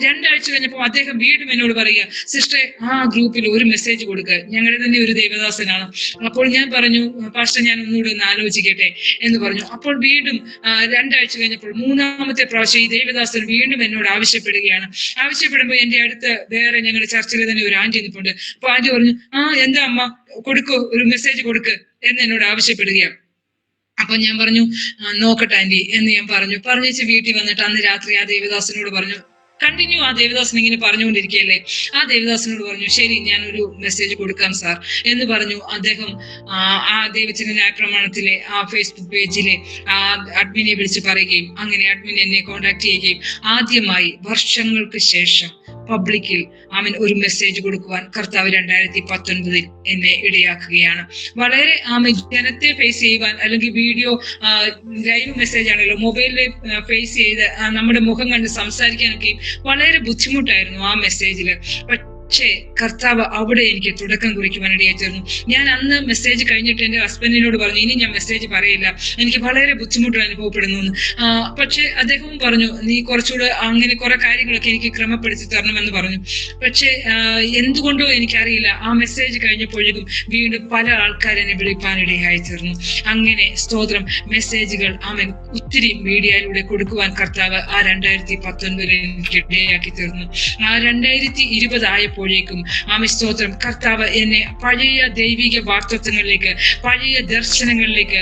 2 ആഴ്ച കഴിഞ്ഞപ്പോൾ അദ്ദേഹം വീണ്ടും എന്നോട് പറയുക, സിസ്റ്ററെ ആ ഗ്രൂപ്പിൽ ഒരു മെസ്സേജ് കൊടുക്കുക, ഞങ്ങളുടെ തന്നെ ഒരു ദൈവദാസനാണ്. അപ്പോൾ ഞാൻ പറഞ്ഞു, പാസ്റ്റർ ഞാൻ ഒന്നുകൂടെ ഒന്ന് ആലോചിക്കട്ടെ എന്ന് പറഞ്ഞു. അപ്പോൾ വീണ്ടും 2 ആഴ്ച കഴിഞ്ഞപ്പോൾ 3ാമത്തെ പ്രാവശ്യം ഈ ദൈവദാസൻ വീണ്ടും എന്നോട് ആവശ്യപ്പെടുമ്പോൾ എന്റെ അടുത്ത് വേറെ ഞങ്ങളുടെ ചർച്ചിൽ തന്നെ ഒരു ആന്റി നിൽപ്പുണ്ട്. അപ്പൊ ആന്റി പറഞ്ഞു, എന്താ അമ്മ, കൊടുക്കൂ, ഒരു മെസ്സേജ് കൊടുക്ക് എന്ന് എന്നോട് ആവശ്യപ്പെടുകയാണ്. അപ്പൊ ഞാൻ പറഞ്ഞു, നോക്കട്ടെ ആന്റി എന്ന് ഞാൻ പറഞ്ഞേച്ച് വീട്ടിൽ വന്നിട്ട് അന്ന് രാത്രി ആ ദേവദാസനോട് പറഞ്ഞു, കണ്ടിന്യൂ ആ ദേവദാസൻ ഇങ്ങനെ പറഞ്ഞുകൊണ്ടിരിക്കുകയല്ലേ. ആ ദേവദാസനോട് പറഞ്ഞു, ശരി ഞാനൊരു മെസ്സേജ് കൊടുക്കാം സാർ എന്ന് പറഞ്ഞു. അദ്ദേഹം ആ ദൈവത്തിന്റെ ന്യായപ്രമാണത്തിലെ ആ ഫേസ്ബുക്ക് പേജിലെ ആ അഡ്മിനെ വിളിച്ച് പറയുകയും അങ്ങനെ അഡ്മിൻ എന്നെ കോണ്ടാക്ട് ചെയ്യുകയും ആദ്യമായി വർഷങ്ങൾക്ക് ശേഷം പബ്ലിക്കിൽ ഒരു മെസ്സേജ് കൊടുക്കുവാൻ കർത്താവ് 2019 എന്നെ ഇടയാക്കുകയാണ്. വളരെ ജനത്തെ ഫേസ് ചെയ്യുവാൻ, അല്ലെങ്കിൽ വീഡിയോ ലൈവ് മെസ്സേജ് ആണല്ലോ, മൊബൈലിൽ ഫേസ് ചെയ്ത് നമ്മുടെ മുഖം കണ്ട് സംസാരിക്കാനൊക്കെ വളരെ ബുദ്ധിമുട്ടായിരുന്നു ആ മെസ്സേജില്. പക്ഷേ കർത്താവ് അവിടെ എനിക്ക് തുടക്കം കുറിക്കുവാനിടയായി തീർന്നു. ഞാൻ അന്ന് മെസ്സേജ് കഴിഞ്ഞിട്ട് എന്റെ ഹസ്ബൻഡിനോട് പറഞ്ഞു, ഇനി ഞാൻ മെസ്സേജ് പറയില്ല, എനിക്ക് വളരെ ബുദ്ധിമുട്ട് അനുഭവപ്പെടുന്നു എന്ന്. പക്ഷെ അദ്ദേഹവും പറഞ്ഞു, നീ കുറച്ചുകൂടെ അങ്ങനെ കുറെ കാര്യങ്ങളൊക്കെ എനിക്ക് ക്രമപ്പെടുത്തി തരണമെന്ന് പറഞ്ഞു. പക്ഷെ എന്തുകൊണ്ടോ എനിക്കറിയില്ല, ആ മെസ്സേജ് കഴിഞ്ഞപ്പോഴേക്കും വീണ്ടും പല ആൾക്കാരെന്നെ വിളിപ്പാനിടയായി തീർന്നു. അങ്ങനെ സ്തോത്രം മെസ്സേജുകൾ ഒത്തിരി മീഡിയയിലൂടെ കൊടുക്കുവാൻ കർത്താവ് ആ 2019 എനിക്ക് ഇടയാക്കി തീർന്നു. ആ 2020 ആയപ്പോഴേക്കും സ്തോത്രം കർത്താവ് എന്നെ പഴയ ദൈവിക വാർത്തത്വങ്ങളിലേക്ക്, പഴയ ദർശനങ്ങളിലേക്ക്,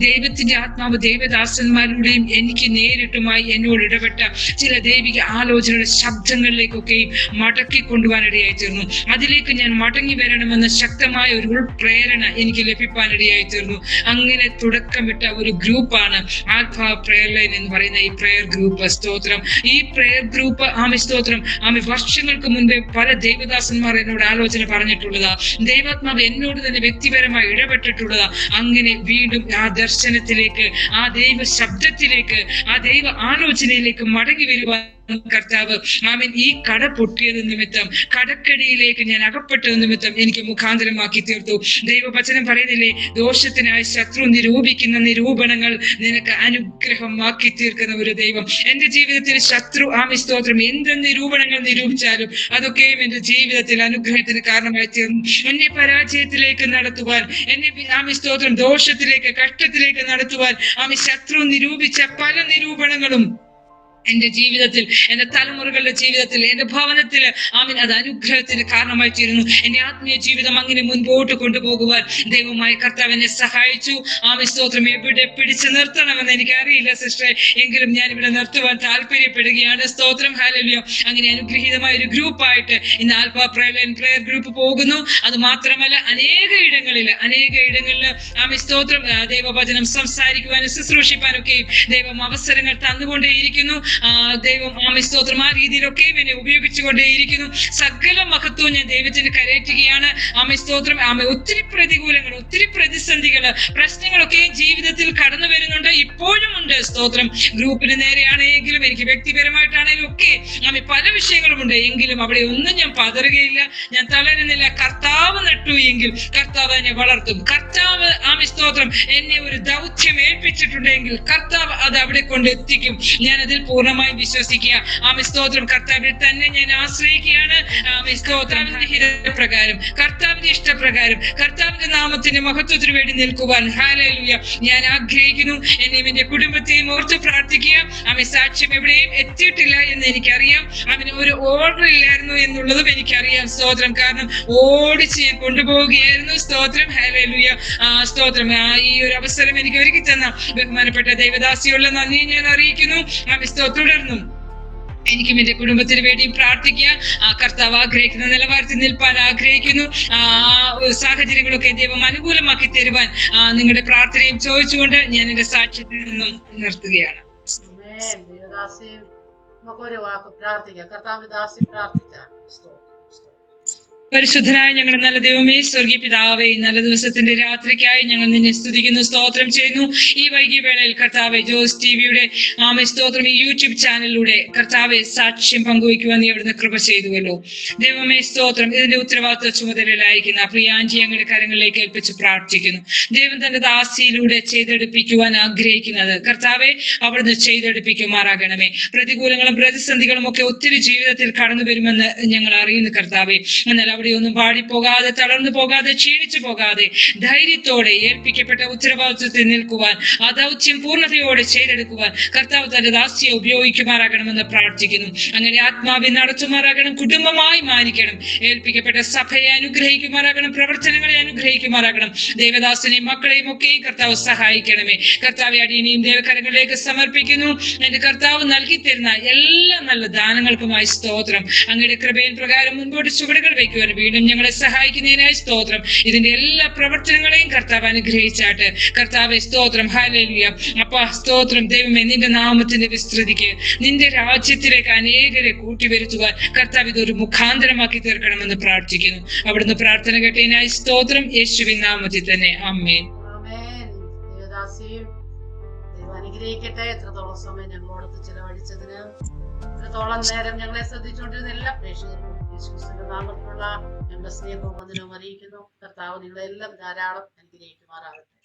ദൈവത്തിന്റെ ആത്മാവ് ദൈവദാസന്മാരുടെയും എനിക്ക് നേരിട്ടുമായി എന്നോട് ഇടപെട്ട ചില ദൈവിക ആലോചനയുടെ ശബ്ദങ്ങളിലേക്കൊക്കെയും മടക്കി കൊണ്ടുപോകാനിടയായി തീർന്നു. അതിലേക്ക് ഞാൻ മടങ്ങി വരണമെന്ന ശക്തമായ ഒരു ഉൾപ്രേരണ എനിക്ക് ലഭിക്കാനിടയായി തീർന്നു. അങ്ങനെ തുടക്കമിട്ട ഒരു ഗ്രൂപ്പാണ് ആൽഫ പ്രയർ ലൈൻ എന്ന് പറയുന്ന ഈ പ്രയർ ഗ്രൂപ്പ്. സ്തോത്രം. ഈ പ്രയർ ഗ്രൂപ്പ് സ്തോത്രം വർഷങ്ങൾക്ക് മുൻപേ പല ദൈവദാസന്മാർ എന്നോട് ആലോചന പറഞ്ഞിട്ടുള്ളതാ. ദൈവാത്മാവ് എന്നോട് തന്നെ വ്യക്തിപരമായി ഇടപെട്ടിട്ടുള്ളതാ. അങ്ങനെ വീണ്ടും ആ ദർശനത്തിലേക്ക്, ആ ദൈവ ശബ്ദത്തിലേക്ക്, ആ ദൈവ ആലോചനയിലേക്ക് മടങ്ങി വരുവാൻ കർത്താവ് ഈ കട പൊട്ടിയത് നിമിത്തം, കടക്കടിയിലേക്ക് ഞാൻ അകപ്പെട്ടത് നിമിത്തം എനിക്ക് മുഖാന്തരമാക്കി തീർത്തു. ദൈവവചനം പറയുന്നില്ലേ, ദോഷത്തിനായി ശത്രു നിരൂപിക്കുന്ന നിരൂപണങ്ങൾ നിനക്ക് അനുഗ്രഹമാക്കി തീർക്കുന്ന ഒരു ദൈവം. എന്റെ ജീവിതത്തിൽ ശത്രു സ്തോത്രം എന്ത് നിരൂപണങ്ങൾ നിരൂപിച്ചാലും അതൊക്കെയും എന്റെ ജീവിതത്തിൽ അനുഗ്രഹത്തിന് കാരണമായി തീർന്നു. എന്നെ പരാജയത്തിലേക്ക് നടത്തുവാൻ, എന്നെ സ്തോത്രം ദോഷത്തിലേക്ക്, കഷ്ടത്തിലേക്ക് നടത്തുവാൻ ശത്രു നിരൂപിച്ച പല നിരൂപണങ്ങളും എന്റെ ജീവിതത്തിൽ, എന്റെ തലമുറകളുടെ ജീവിതത്തിൽ, എന്റെ ഭവനത്തിൽ ആമീൻ അത് അനുഗ്രഹത്തിന് കാരണമായി തീരുന്നു. എന്റെ ആത്മീയ ജീവിതം അങ്ങനെ മുൻപോട്ട് കൊണ്ടുപോകുവാൻ ദൈവമായ കർത്താവ് എന്നെ സഹായിച്ചു. ആമീൻ സ്തോത്രം. എവിടെ പിടിച്ചു നിർത്തണമെന്ന് എനിക്കറിയില്ല സിസ്റ്ററെ, എങ്കിലും ഞാൻ ഇവിടെ നിർത്തുവാൻ താല്പര്യപ്പെടുകയാണ്. സ്തോത്രം. ഹല്ലേലൂയ. അങ്ങനെ അനുഗ്രഹീതമായ ഒരു ഗ്രൂപ്പായിട്ട് ഇന്ന് ആൽഫ പ്രയർ ഗ്രൂപ്പ് പോകുന്നു. അത് മാത്രമല്ല അനേക ഇടങ്ങളിൽ ആമീൻ സ്തോത്രം ദൈവവചനം സംസാരിക്കുവാനും ശുശ്രൂഷിപ്പാനൊക്കെയും ദൈവം അവസരങ്ങൾ തന്നുകൊണ്ടേയിരിക്കുന്നു. ദൈവം ആമീൻ സ്തോത്രം ആ രീതിയിലൊക്കെയും എന്നെ ഉപയോഗിച്ചുകൊണ്ടേയിരിക്കുന്നു. സകല മഹത്വവും ഞാൻ ദൈവത്തിന് കരയറ്റുകയാണ്. ആമീൻ സ്തോത്രം. ഒത്തിരി പ്രതികൂലങ്ങൾ, ഒത്തിരി പ്രതിസന്ധികൾ, പ്രശ്നങ്ങളൊക്കെയും ജീവിതത്തിൽ കടന്നു വരുന്നുണ്ട്, ഇപ്പോഴും ഉണ്ട്. സ്തോത്രം. ഗ്രൂപ്പിന് നേരെയാണെങ്കിലും എനിക്ക് വ്യക്തിപരമായിട്ടാണെങ്കിലും ഒക്കെ പല വിഷയങ്ങളുമുണ്ട്. എങ്കിലും അവിടെ ഒന്നും ഞാൻ പതറുകയില്ല, ഞാൻ തളരുന്നില്ല. കർത്താവ് നട്ടു എങ്കിൽ കർത്താവ് എന്നെ വളർത്തും. കർത്താവ് ആമീൻ സ്തോത്രം എന്നെ ഒരു ദൗത്യം ഏൽപ്പിച്ചിട്ടുണ്ടെങ്കിൽ കർത്താവ് അത് അവിടെ കൊണ്ട് എത്തിക്കും. ഞാൻ അതിൽ പൂർണ്ണമായും വിശ്വസിക്കുക. ആമീൻ സ്തോത്രം. കർത്താവിൽ തന്നെ ഞാൻ ആശ്രയിക്കുകയാണ്. ആമീൻ സ്തോത്രം. ഹിതപ്രകാരം, കർത്താവിന്റെ ഇഷ്ടപ്രകാരം, കർത്താവിന്റെ നാമത്തിന്റെ മഹത്വത്തിന് വേണ്ടി നിൽക്കുവാൻ ഹല്ലേലൂയ ഞാൻ ആഗ്രഹിക്കുന്നു. എന്നെയും എന്റെ കുടുംബത്തെയും ഓർത്ത് പ്രാർത്ഥിക്കുക. ആമീൻ സാക്ഷ്യം എവിടെയും എത്തിയിട്ടില്ല എന്ന് എനിക്കറിയാം. അവന് ഒരു ഓർഡർ ഇല്ലായിരുന്നു എന്നുള്ളതും എനിക്കറിയാം. സ്തോത്രം. കാരണം ഓടിച്ച് ഞാൻ കൊണ്ടുപോവുകയായിരുന്നു. സ്തോത്രം. ഹല്ലേലൂയ. സ്തോത്രം. ഈ ഒരു അവസരം എനിക്ക് ഒരുക്കി തന്ന ബഹുമാനപ്പെട്ട ദൈവദാസിയുള്ള നന്ദി ഞാൻ അറിയിക്കുന്നു. ആമീൻ സ്തോത്രം. തുടർന്നും എനിക്കും എന്റെ കുടുംബത്തിന് വേണ്ടിയും പ്രാർത്ഥിക്കുക. കർത്താവ് ആഗ്രഹിക്കുന്ന നിലവാരത്തിൽ നിൽപ്പാൻ ആഗ്രഹിക്കുന്നു. സാഹചര്യങ്ങളൊക്കെ ദൈവം അനുകൂലമാക്കി തരുവാൻ നിങ്ങളുടെ പ്രാർത്ഥനയും ചോദിച്ചുകൊണ്ട് ഞാൻ എന്റെ സാക്ഷ്യത്തിൽ നിന്നും നിർത്തുകയാണ്. നമുക്കൊരു വാക്ക് പ്രാർത്ഥിക്കാം. കർത്താവിന്റെ ദാസി പ്രാർത്ഥിക്കാം. പരിശുദ്ധനായ ഞങ്ങളുടെ നല്ല ദൈവമേ, സ്വർഗീയ പിതാവേ, നല്ല ദിവസത്തിന്റെ രാത്രിക്കായി ഞങ്ങൾ നിന്നെ സ്തുതിക്കുന്നു, സ്തോത്രം ചെയ്യുന്നു. ഈ വൈകിയ വേളയിൽ കർത്താവെ ജോസ് ടിവിയുടെ ആമേൻ സ്തോത്രം ഈ യൂട്യൂബ് ചാനലിലൂടെ കർത്താവെ സാക്ഷ്യം പങ്കുവയ്ക്കുവാൻ നീ അവിടുന്ന് കൃപ ചെയ്തുവല്ലോ. ദൈവമേ സ്തോത്രം. ഇതിന്റെ ഉത്തരവാദിത്വ ചുമതലയിലായിരിക്കുന്ന പ്രിയാഞ്ചി ഞങ്ങളുടെ കരങ്ങളിലേക്ക് ഏൽപ്പിച്ച് പ്രാർത്ഥിക്കുന്നു. ദൈവം തന്റെ ദാസിയിലൂടെ ചെയ്തെടുപ്പിക്കുവാൻ ആഗ്രഹിക്കുന്നത് കർത്താവെ അവിടുന്ന് ചെയ്തെടുപ്പിക്കുമാറാകണമേ. പ്രതികൂലങ്ങളും പ്രതിസന്ധികളും ഒക്കെ ഒത്തിരി ജീവിതത്തിൽ കടന്നു വരുമെന്ന് ഞങ്ങൾ അറിയുന്നു കർത്താവെ. എന്നാൽ ഒന്നും പാടിപ്പോകാതെ, തളർന്നു പോകാതെ, ക്ഷീണിച്ചു പോകാതെ ധൈര്യത്തോടെ ഏൽപ്പിക്കപ്പെട്ട ഉത്തരവാദിത്വത്തിൽ നിൽക്കുവാൻ, ആ ദൗത്യം പൂർണ്ണതയോടെ ചെയ്തെടുക്കുവാൻ കർത്താവ് തന്റെ ദാസിയെ ഉപയോഗിക്കുമാറാകണമെന്ന് പ്രാർത്ഥിക്കുന്നു. അങ്ങനെ ആത്മാവിൽ നടത്തുമാറാകണം, കുടുംബമായി മാനിക്കണം, ഏൽപ്പിക്കപ്പെട്ട സഭയെ അനുഗ്രഹിക്കുമാറാകണം, പ്രവർത്തനങ്ങളെ അനുഗ്രഹിക്കുമാറാകണം. ദേവദാസനെയും മക്കളെയും ഒക്കെയും കർത്താവ് സഹായിക്കണമേ. കർത്താവ് അടിയനെയും ദേവകരങ്ങളിലേക്ക് സമർപ്പിക്കുന്നു. എന്റെ കർത്താവ് നൽകി തരുന്ന എല്ലാ നല്ല ദാനങ്ങൾക്കുമായി സ്തോത്രം. അങ്ങയുടെ കൃപയിൻ പ്രകാരം മുൻപോട്ട് ചുവടുകൾ വയ്ക്കുവാൻ വീണ്ടും ഞങ്ങളെ സഹായിക്കുന്നതിനായി സ്തോത്രം. ഇതിന്റെ എല്ലാ പ്രവർത്തനങ്ങളെയും കർത്താവ് അനുഗ്രഹിച്ചാട്ട്. കർത്താവെ സ്തോത്രം. ഹല്ലേലൂയ. അപ്പാ സ്തോത്രം. ദൈവമേ, നിന്റെ നാമത്തിന്റെ വിസ്തൃതിക്ക്, നിന്റെ രാജ്യത്തിലേക്ക് അനേകരെ കൂട്ടിവരുത്തുവാൻ കർത്താവ് ഇതൊരു മുഖാന്തരമാക്കി തീർക്കണമെന്ന് പ്രാർത്ഥിക്കുന്നു. അവിടുന്ന് പ്രാർത്ഥന കേട്ടതിനായി സ്തോത്രം. യേശുവിൻ നാമത്തിൽ തന്നെ ആമേൻ. അനുഗ്രഹിക്കട്ടെ. എത്രത്തോളം സമയം ഞങ്ങളോടൊത്ത് ചിലവഴിച്ചതിന്, എത്രത്തോളം നേരം ഞങ്ങളെ ശ്രദ്ധിച്ചുകൊണ്ടിരുന്ന എല്ലാ പ്രേക്ഷകർക്കും യേശുക്രിസ്തുവിന്റെ നാമത്തിലുള്ള ഞങ്ങളുടെ സ്നേഹവും വന്ദനവും അറിയിക്കുന്നു. കർത്താവ് നിങ്ങളെല്ലാം ധാരാളം അനുഗ്രഹിക്കുമാറാകട്ടെ.